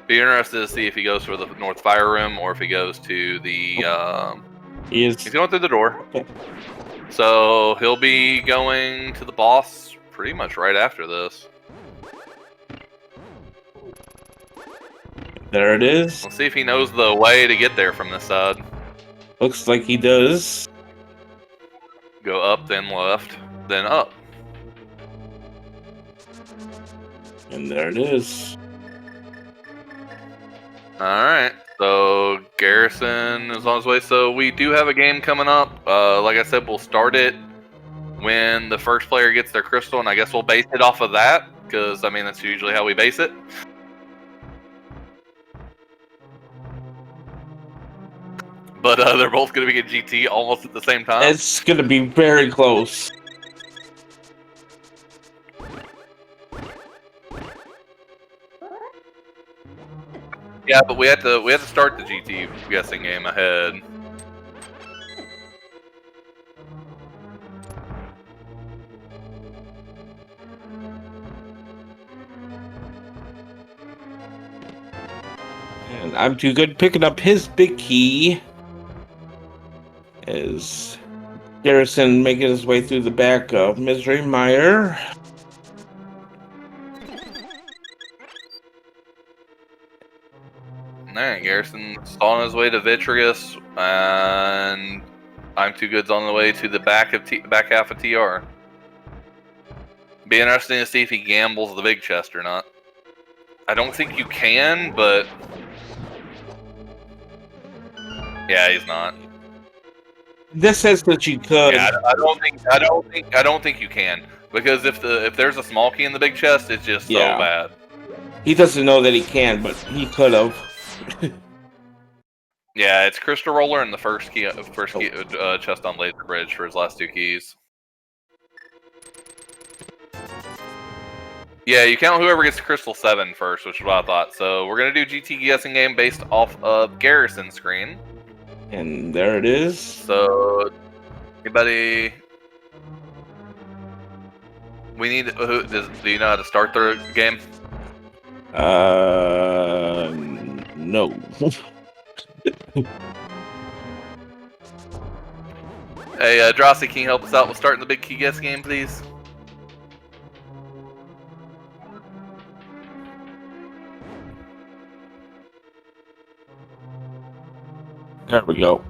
Be interested to see if he goes for the North Fire Room or if he goes to the. He's going through the door. Okay. So he'll be going to the boss pretty much right after this. There it is. We'll see if he knows the way to get there from this side. Looks like he does. Go up, then left, then up. And there it is. Alright, so Wgarrison is on his way. So we do have a game coming up. Like I said, we'll start it when the first player gets their crystal, and I guess we'll base it off of that, because, I mean, that's usually how we base it. But they're both going to be at GT almost at the same time. It's going to be very close. Yeah, but we had to start the GT guessing game ahead. And I'm2good picking up his big key. As Wgarrison making his way through the back of Misery Mire. Alright, Garrison's on his way to Vitreous, and I'm2good's on the way to the back half of TR. Be interesting to see if he gambles the big chest or not. I don't think you can, but yeah, he's not. This says that you could. Yeah, I don't think you can, because if there's a small key in the big chest, it's just so bad. He doesn't know that he can, but he could have. Yeah, it's Crystal Roller and the first chest on Laser Bridge for his last 2 keys. Yeah, you count whoever gets to Crystal 7 first, which is what I thought. So we're gonna do GT guessing game based off of Wgarrison's screen. And there it is. So, anybody? We need. Do you know how to start the game? No. Hey, Drosy, can you help us out with starting the big key guess game, please? There we go.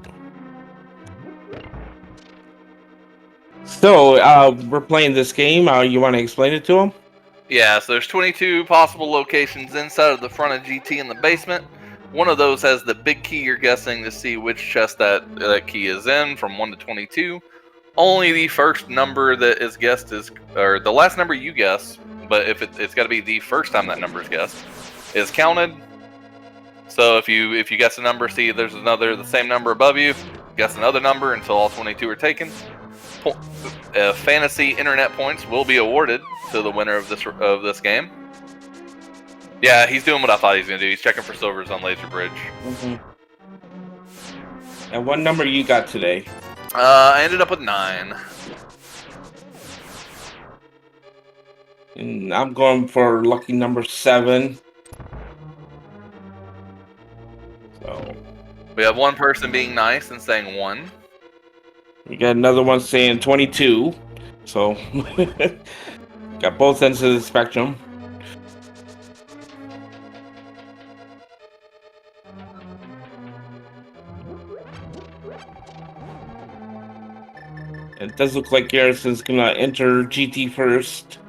So, we're playing this game. You want to explain it to him? Yeah, so there's 22 possible locations inside of the front of GT in the basement. One of those has the big key you're guessing to see which chest that key is in, from 1 to 22. Only the first number that is guessed or the last number you guess, but if it's got to be the first time that number is guessed, is counted. So if you guess a number, see there's the same number above you, guess another number until all 22 are taken. Fantasy internet points will be awarded to the winner of this game. Yeah, he's doing what I thought he was gonna do. He's checking for silvers on Laser Bridge. And what number you got today? I ended up with 9. And I'm going for lucky number 7. So we have one person being nice and saying 1. We got another one saying 22. So got both ends of the spectrum. It does look like Wgarrison's gonna enter GT first.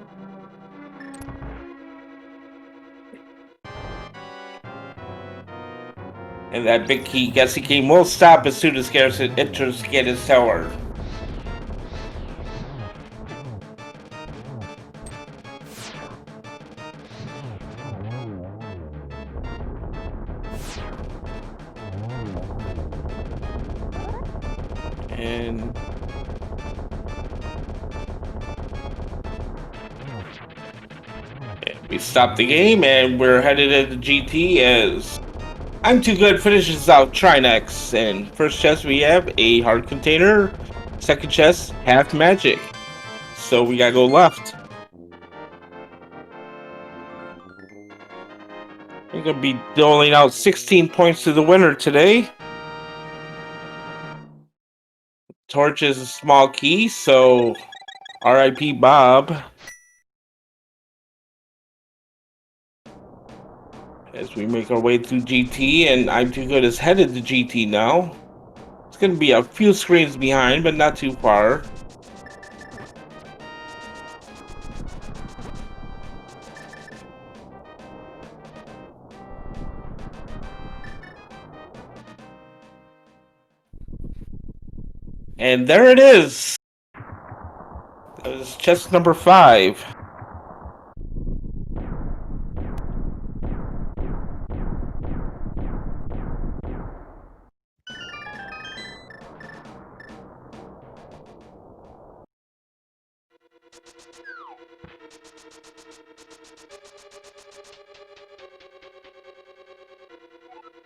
And that big key guessing game will stop as soon as Wgarrison enters Gaddis Tower. And we stop the game and we're headed into GT as I'm2good finishes out Trinex. And first chest we have a hard container. Second chest, half magic. So we gotta go left. We're gonna be doling out 16 points to the winner today. Torch is a small key, so RIP Bob. As we make our way through GT, and I'm2good is headed to GT now. It's going to be a few screens behind, but not too far. And there it is. That was chest number 5.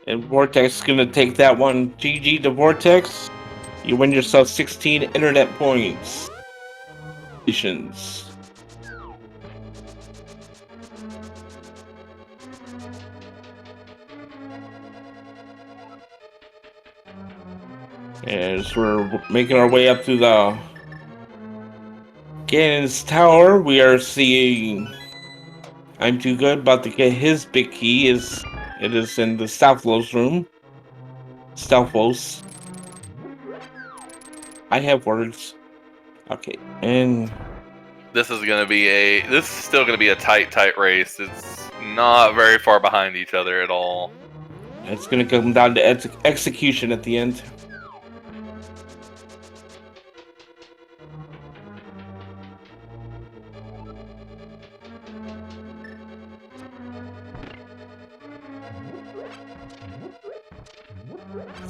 And Vortex is going to take that one. GG to Vortex. You win yourself 16 internet points. As we're making our way up to the Ganon's tower, we are seeing I'm2good about to get his big key. It is in the Southlos room. Southlos. I have words. Okay, and this is still gonna be a tight race. It's not very far behind each other at all. it's gonna come down to execution at the end.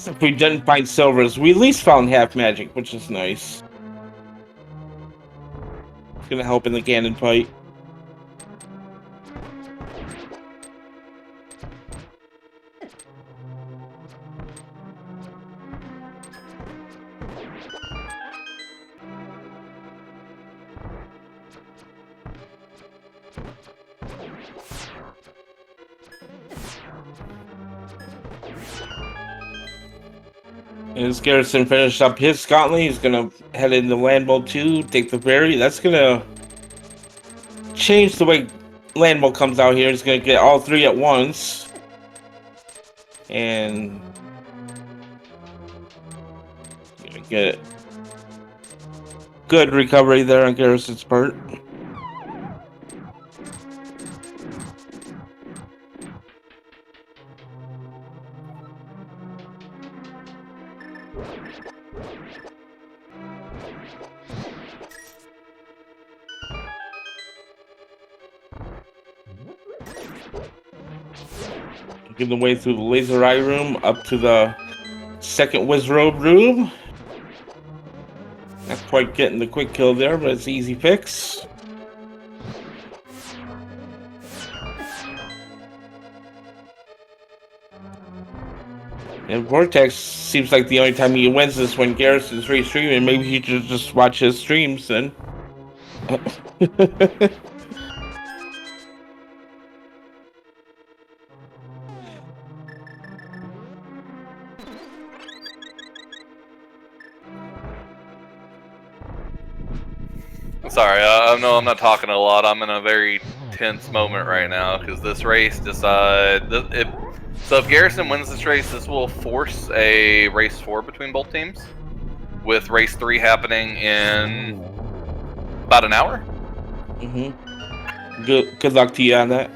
If we didn't find silvers, we at least found half magic, which is nice. It's gonna help in the Ganon fight. As Wgarrison finished up his Scotland, he's gonna head into Land Mode 2, take the ferry. That's gonna change the way Land Mode comes out here. He's gonna get all three at once. And gonna get good recovery there on Wgarrison's part. Give the way through the laser eye room up to the second wizrobe room. Not quite getting the quick kill there, but it's an easy fix. And Vortex seems like the only time he wins is when Wgarrison's restreaming. Maybe he should just watch his streams then. Sorry, I know I'm not talking a lot. I'm in a very tense moment right now because this race so if Wgarrison wins this race, this will force a race 4 between both teams, with race 3 happening in about an hour. Good luck to you on that.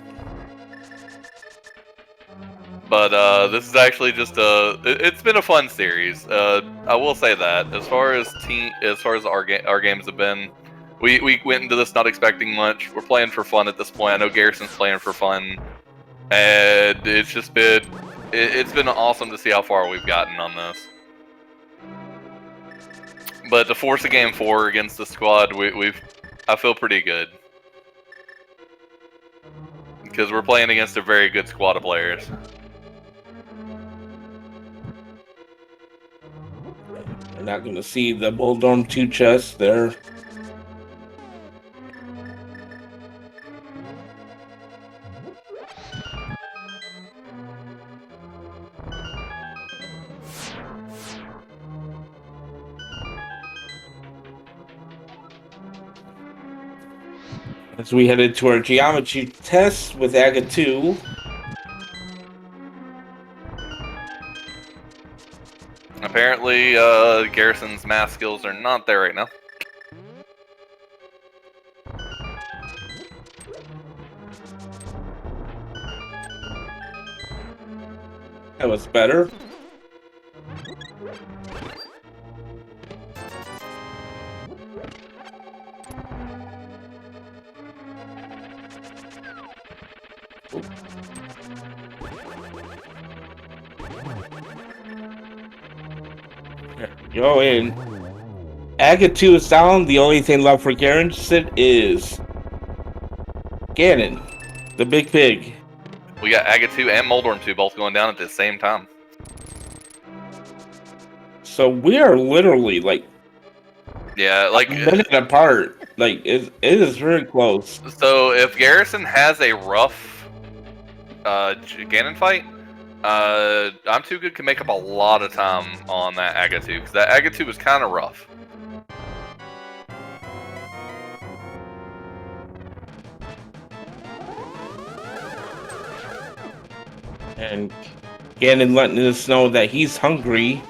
But this is actually just it's been a fun series. I will say that as far as our games have been, we went into this not expecting much. We're playing for fun at this point. I know Wgarrison's playing for fun, and it's just been it's been awesome to see how far we've gotten on this. But to force a game 4 against the squad, I feel pretty good because we're playing against a very good squad of players. We're not going to see the Bulldorm 2 chest there. As we headed to our geometry test with Aga 2. Apparently, Wgarrison's math skills are not there right now. That was better. Go in. Aga 2 is down. The only thing left for Wgarrison is Ganon, the big pig. We got Aga 2 and Moldorm 2 both going down at the same time. So we are literally like, like a minute apart. Like it is very close. So if Wgarrison has a rough Ganon fight, I'm Too Good can make up a lot of time on that Agatu, because that Agatu was kind of rough. And Gannon letting us know that he's hungry.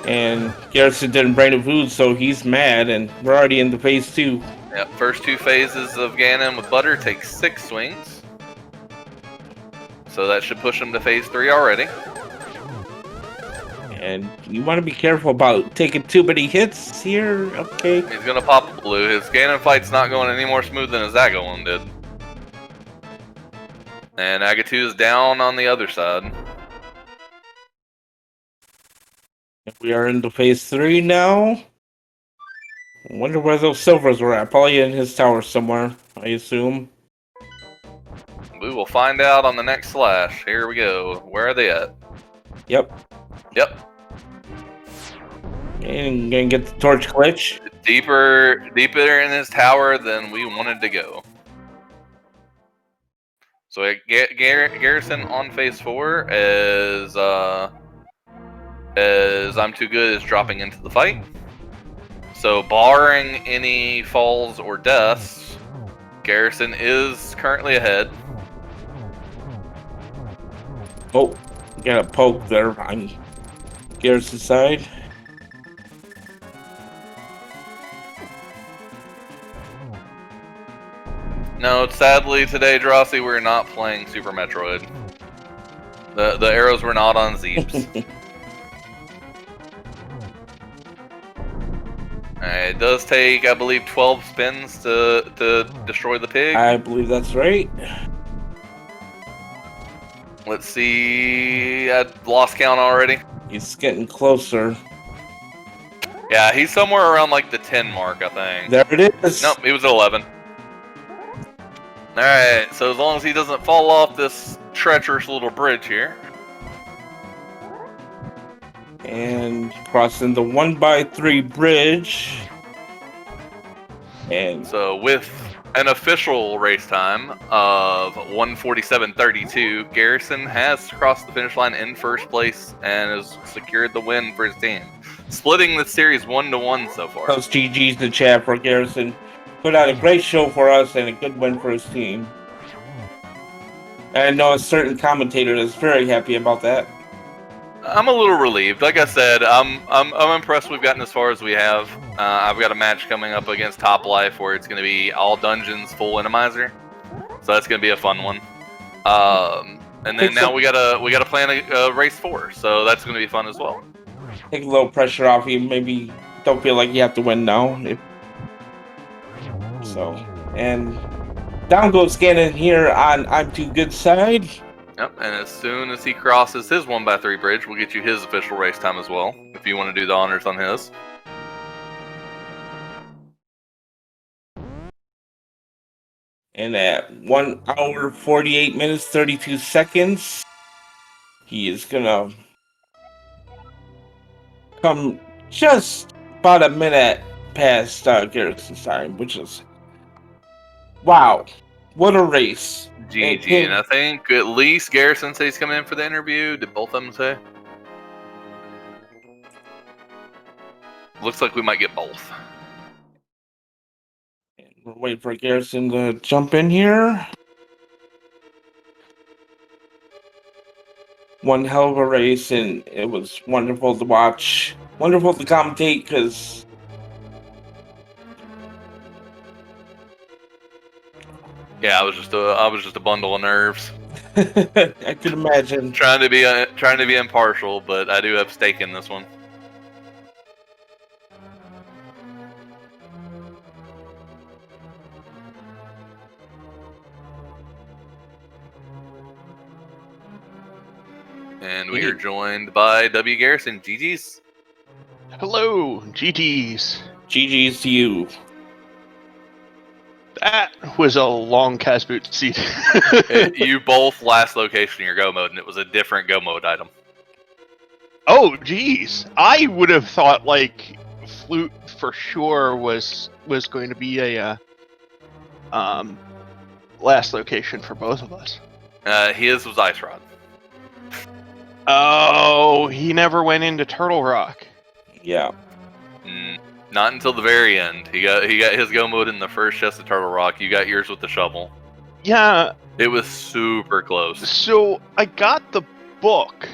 And Wgarrison didn't bring the food, so he's mad, and we're already into phase 2. Yep, first 2 phases of Ganon with butter take 6 swings. So that should push him to phase 3 already. And you want to be careful about taking too many hits here, okay? He's gonna pop a blue. His Ganon fight's not going any more smooth than his Zago one did. And Agatu is down on the other side. We are into phase 3 now. I wonder where those silvers were at. Probably in his tower somewhere, I assume. We will find out on the next slash. Here we go. Where are they at? Yep. Yep. And gonna get the torch glitch. Deeper in his tower than we wanted to go. So Wgarrison on phase 4 as I'm Too Good is dropping into the fight. So barring any falls or deaths, Wgarrison is currently ahead. Oh, got a poke there on Wgarrison's side. No, sadly today, Drosy, we're not playing Super Metroid. The arrows were not on Zeeps. It does take, I believe, 12 spins to destroy the pig. I believe that's right. Let's see. I lost count already. He's getting closer. Yeah, he's somewhere around like the 10 mark, I think. There it is. Nope, he was at 11. Alright, so as long as he doesn't fall off this treacherous little bridge here. And crossing the 1x3 bridge. And so with an official race time of 1:47.32, Wgarrison has crossed the finish line in first place and has secured the win for his team, splitting the series 1-1 so far. those GG's in the chat for Wgarrison. Put out a great show for us and a good win for his team. And I know a certain commentator is very happy about that. I'm a little relieved. Like I said, I'm impressed we've gotten as far as we have. I've got a match coming up against Top Life where it's going to be all dungeons, full Randomizer. So that's going to be a fun one. And then now we gotta plan a race 4, so that's going to be fun as well. Take a little pressure off you. Maybe don't feel like you have to win now. So, and down goes Gannon here on I'm Too Good side. Yep, and as soon as he crosses his 1x3 bridge, we'll get you his official race time as well, if you want to do the honors on his. And at 1 hour, 48 minutes, 32 seconds, he is gonna come just about a minute past Wgarrison's time, which is, wow, what a race. GG, and I think at least Wgarrison says he's coming in for the interview. Did both of them say? Looks like we might get both. And we're waiting for Wgarrison to jump in here. One hell of a race, and it was wonderful to watch. Wonderful to commentate, because yeah, I was just a bundle of nerves. I could imagine. Trying to be impartial, but I do have stake in this one. And we are joined by Wgarrison. GG's. Hello, GG's. GG's to you. That was a long cast boot seat. You both last location in your go mode, and it was a different go mode item. Oh, geez. I would have thought, like, Flute for sure was going to be a last location for both of us. His was Ice Rod. Oh, he never went into Turtle Rock. Yeah. Not until the very end. He got his go mode in the first chest of Turtle Rock. You got yours with the shovel. Yeah. It was super close. So I got the book,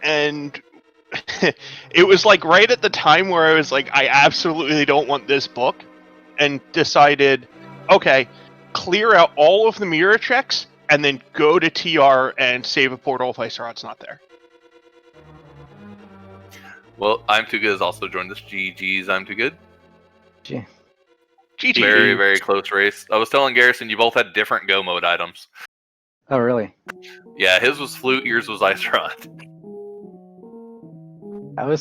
and it was like right at the time where I was like, I absolutely don't want this book, and decided, okay, clear out all of the mirror checks, and then go to TR and save a portal if I saw it's not there. Well, I'm2good has also joined us. GG's I'm2good. Gee. GG. Very, very close race. I was telling Garrison, you both had different go mode items. Oh, really? Yeah, his was flute, yours was ice rod. I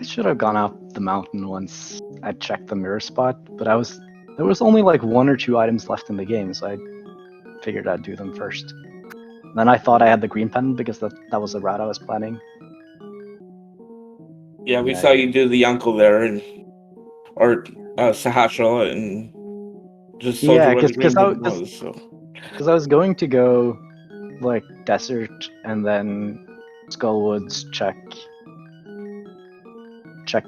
should have gone up the mountain once I checked the mirror spot, but there was only like 1 or 2 items left in the game, so I figured I'd do them first. Then I thought I had the green pen because that was the route I was planning. Yeah, we saw you do the uncle there, or Sahasra, and just told Yeah, you where the green because pen was. So. I was going to go like desert and then Skullwoods check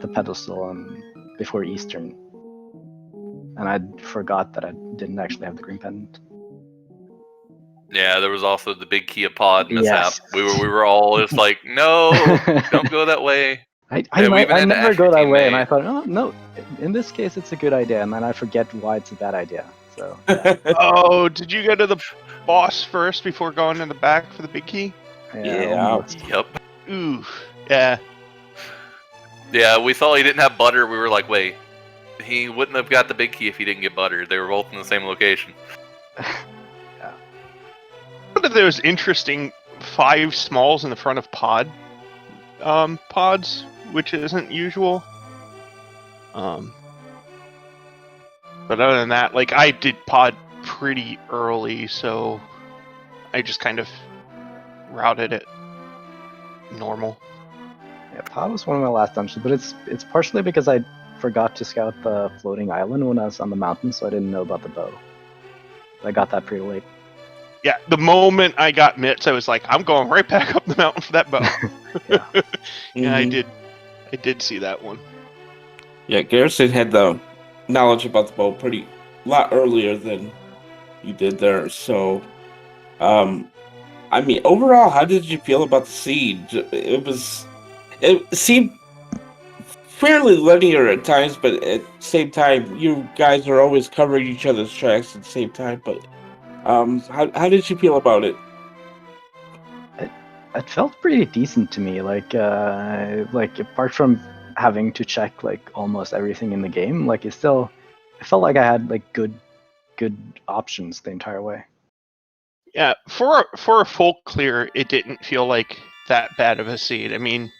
the pedestal before Eastern, and I forgot that I didn't actually have the green pendant. Yeah, there was also the big Kia pod mishap. Yes. We were all just like, no, don't go that way. I we even had to never ask go your that way, and teammate. I thought, oh no, in this case it's a good idea, and then I forget why it's a bad idea. So Oh, did you go to the boss first before going in the back for the big key? Yeah. almost. Yep. Ooh, yeah. Yeah, we saw he didn't have butter. We were like, wait, he wouldn't have got the big key if he didn't get butter. They were both in the same location. One of those interesting 5 smalls in the front of pods, which isn't usual. But other than that, like, I did pod pretty early, so I just kind of routed it normal. Yeah, pod was one of my last dungeons, but it's partially because I forgot to scout the floating island when I was on the mountain, so I didn't know about the bow. I got that pretty late. Yeah, the moment I got mitts, I was like, I'm going right back up the mountain for that bow. Yeah. Yeah, I Mhm. did see that one. Yeah, Garrison had the knowledge about the bow pretty lot earlier than you did there. So, I mean, overall, how did you feel about the siege? It seemed fairly linear at times, but at the same time, you guys are always covering each other's tracks at the same time. But, how did you feel about it? It felt pretty decent to me. Like apart from having to check like almost everything in the game, like it felt like I had like good options the entire way. Yeah, for a full clear, it didn't feel like that bad of a seed. I mean,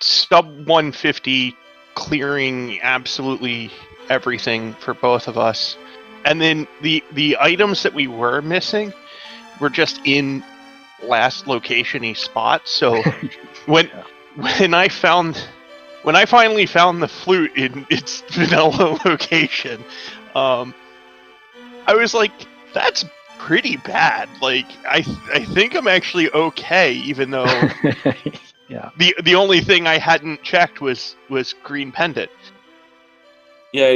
sub 150 clearing absolutely everything for both of us, and then the items that we were missing were just in last location-y spots. So when I finally found the flute in its vanilla location, I was like, that's pretty bad. Like, I think I'm actually okay, even though Yeah. the only thing I hadn't checked was green pendant. Yeah,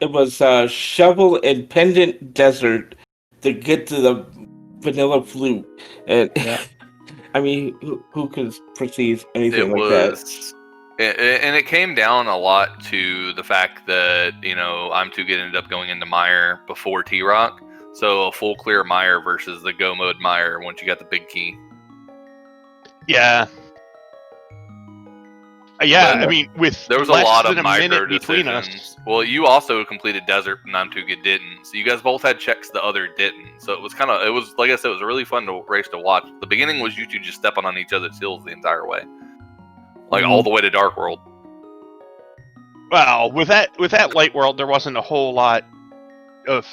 it was shovel and pendant desert to get to the vanilla flute, and Yeah. I mean, who could perceive anything It like that? was, and it came down a lot to the fact that I'm2good ended up going into Mire before T-Rock, so a full clear Mire versus the go mode Mire once you got the big key. Yeah. Yeah, But I mean, with there was a less lot of than a micro minute between us. decisions. Well, you also completed Desert, and I'm2good didn't. So you guys both had checks the other didn't. So it was like I said, it was a really fun race to watch. The beginning was you two just stepping on each other's heels the entire way, like all the way to Dark World. Well, with that light world, there wasn't a whole lot of.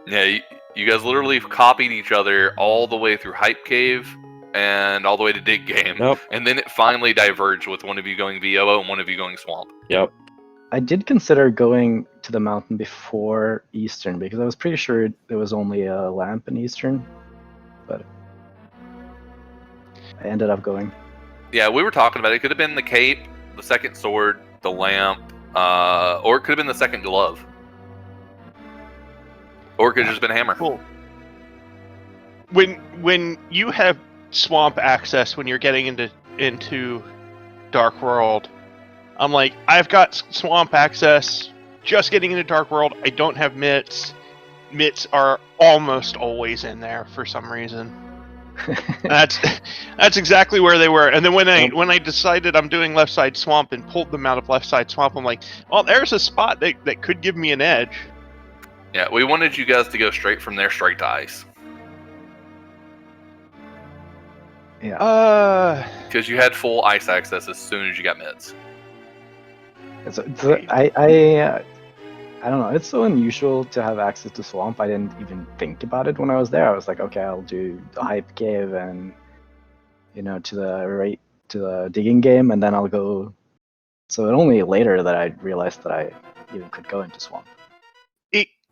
Yeah, you guys literally copied each other all the way through Hype Cave and all the way to Dig Game. Yep. And then it finally diverged with one of you going VOO and one of you going Swamp. Yep. I did consider going to the mountain before Eastern because I was pretty sure there was only a lamp in Eastern, but I ended up going. Yeah, we were talking about it. It could have been the cape, the second sword, the lamp, or it could have been the second glove. Or it could have just been a hammer. Cool. When you have swamp access when you're getting into Dark World, I'm like, I've got swamp access. Just getting into Dark World. I don't have mitts. Mitts are almost always in there for some reason. That's exactly where they were. And then when I decided I'm doing left side swamp and pulled them out of left side swamp, I'm like, well, there's a spot that could give me an edge. Yeah, we wanted you guys to go straight from there straight to ice. Yeah. Because you had full ice access as soon as you got mitts. I don't know. It's so unusual to have access to swamp. I didn't even think about it when I was there. I was like, okay, I'll do the hype cave and to the digging game, and then I'll go. So it only later that I realized that I even could go into swamp.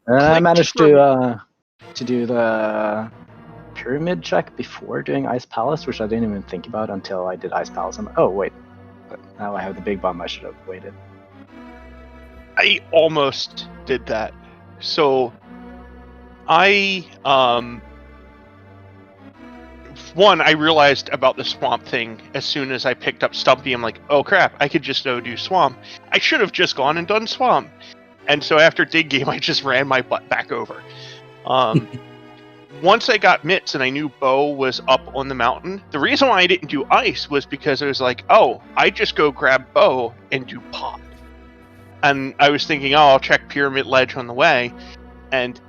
And I managed to do the pyramid check before doing Ice Palace, which I didn't even think about until I did Ice Palace. I'm like, oh wait, but now I have the big bomb. I should have waited. I almost did that. So I realized about the swamp thing as soon as I picked up Stumpy. I'm like, oh crap, I could just go do swamp. I should have just gone and done swamp. And so after dig game, I just ran my butt back over. Once I got mitts and I knew Bo was up on the mountain, the reason why I didn't do ice was because it was like, oh, I just go grab Bo and do pod. And I was thinking, oh, I'll check Pyramid Ledge on the way. And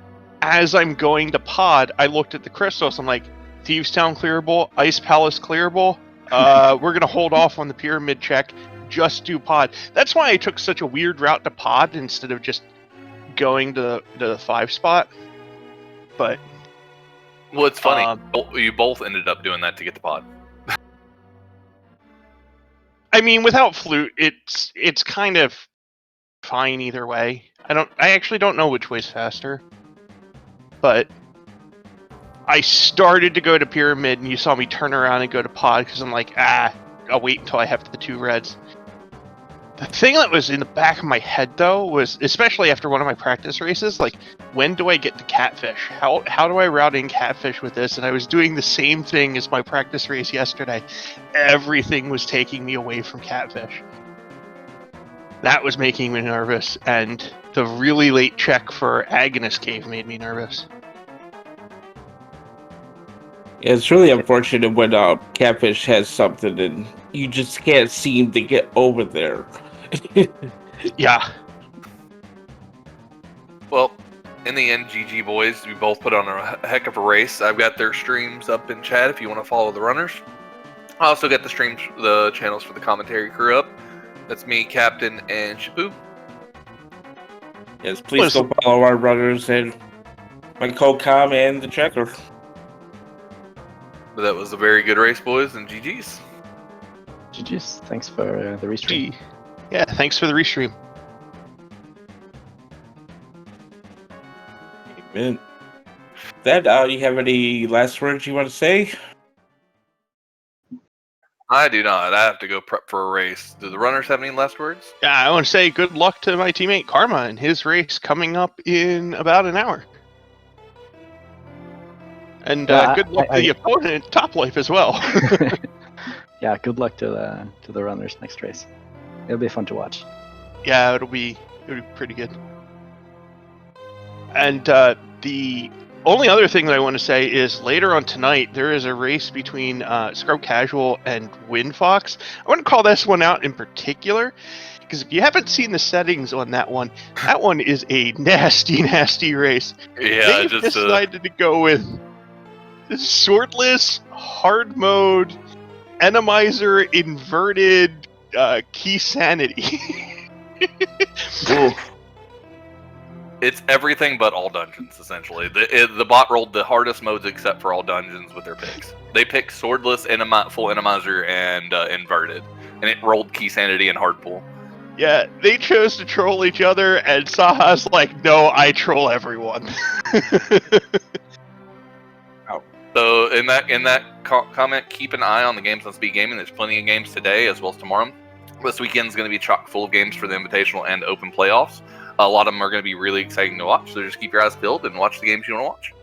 as I'm going to pod, I looked at the crystals. I'm like, Thieves Town clearable, Ice Palace clearable. We're going to hold off on the Pyramid check. Just do pod. That's why I took such a weird route to pod instead of just going to the 5 spot. But well, it's funny. You both ended up doing that to get the pod. I mean, without flute, it's kind of fine either way. I actually don't know which way's faster. But I started to go to Pyramid, and you saw me turn around and go to pod because I'm like, I'll wait until I have the 2 reds. The thing that was in the back of my head, though, was, especially after one of my practice races, like, when do I get to catfish? How do I route in catfish with this? And I was doing the same thing as my practice race yesterday. Everything was taking me away from catfish. That was making me nervous, and the really late check for Agonist Cave made me nervous. Yeah, it's really unfortunate when catfish has something and you just can't seem to get over there. Yeah. Well, in the end, GG boys, we both put on a heck of a race. I've got their streams up in chat if you want to follow the runners. I also got the channels for the commentary crew up. That's me, Captain, and Shabu. Yes, please go follow our runners and my co-com and the checker. But that was a very good race, boys, and GG's. GG's. Thanks for the restream. Yeah, thanks for the restream. Amen. That, you have any last words you want to say? I do not. I have to go prep for a race. Do the runners have any last words? Yeah, I want to say good luck to my teammate Karma in his race coming up in about an hour. And good luck to the opponent, Top Life, as well. Yeah, good luck to the runners next race. It'll be fun to watch. Yeah, it'll be pretty good. And the only other thing that I want to say is later on tonight there is a race between Scrub Casual and Windfox. I want to call this one out in particular because if you haven't seen the settings on that one is a nasty race. Yeah, They've decided to go with swordless, hard mode, Randomizer, inverted key sanity. It's everything but all dungeons, essentially. The bot rolled the hardest modes except for all dungeons with their picks. They picked swordless, full Randomizer, and inverted. And it rolled key sanity and hard pull. Yeah, they chose to troll each other, and Saha's like, no, I troll everyone. So in that comment, keep an eye on the games on SpeedGaming. There's plenty of games today as well as tomorrow. This weekend's going to be chock full of games for the Invitational and Open playoffs. A lot of them are going to be really exciting to watch. So just keep your eyes peeled and watch the games you want to watch.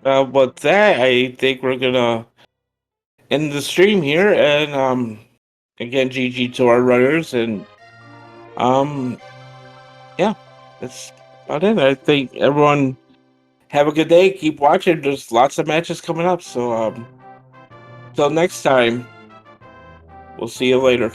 With that, I think we're gonna end the stream here, and again, GG to our runners, and yeah, that's about it. I think everyone have a good day. Keep watching. There's lots of matches coming up. So till next time, we'll see you later.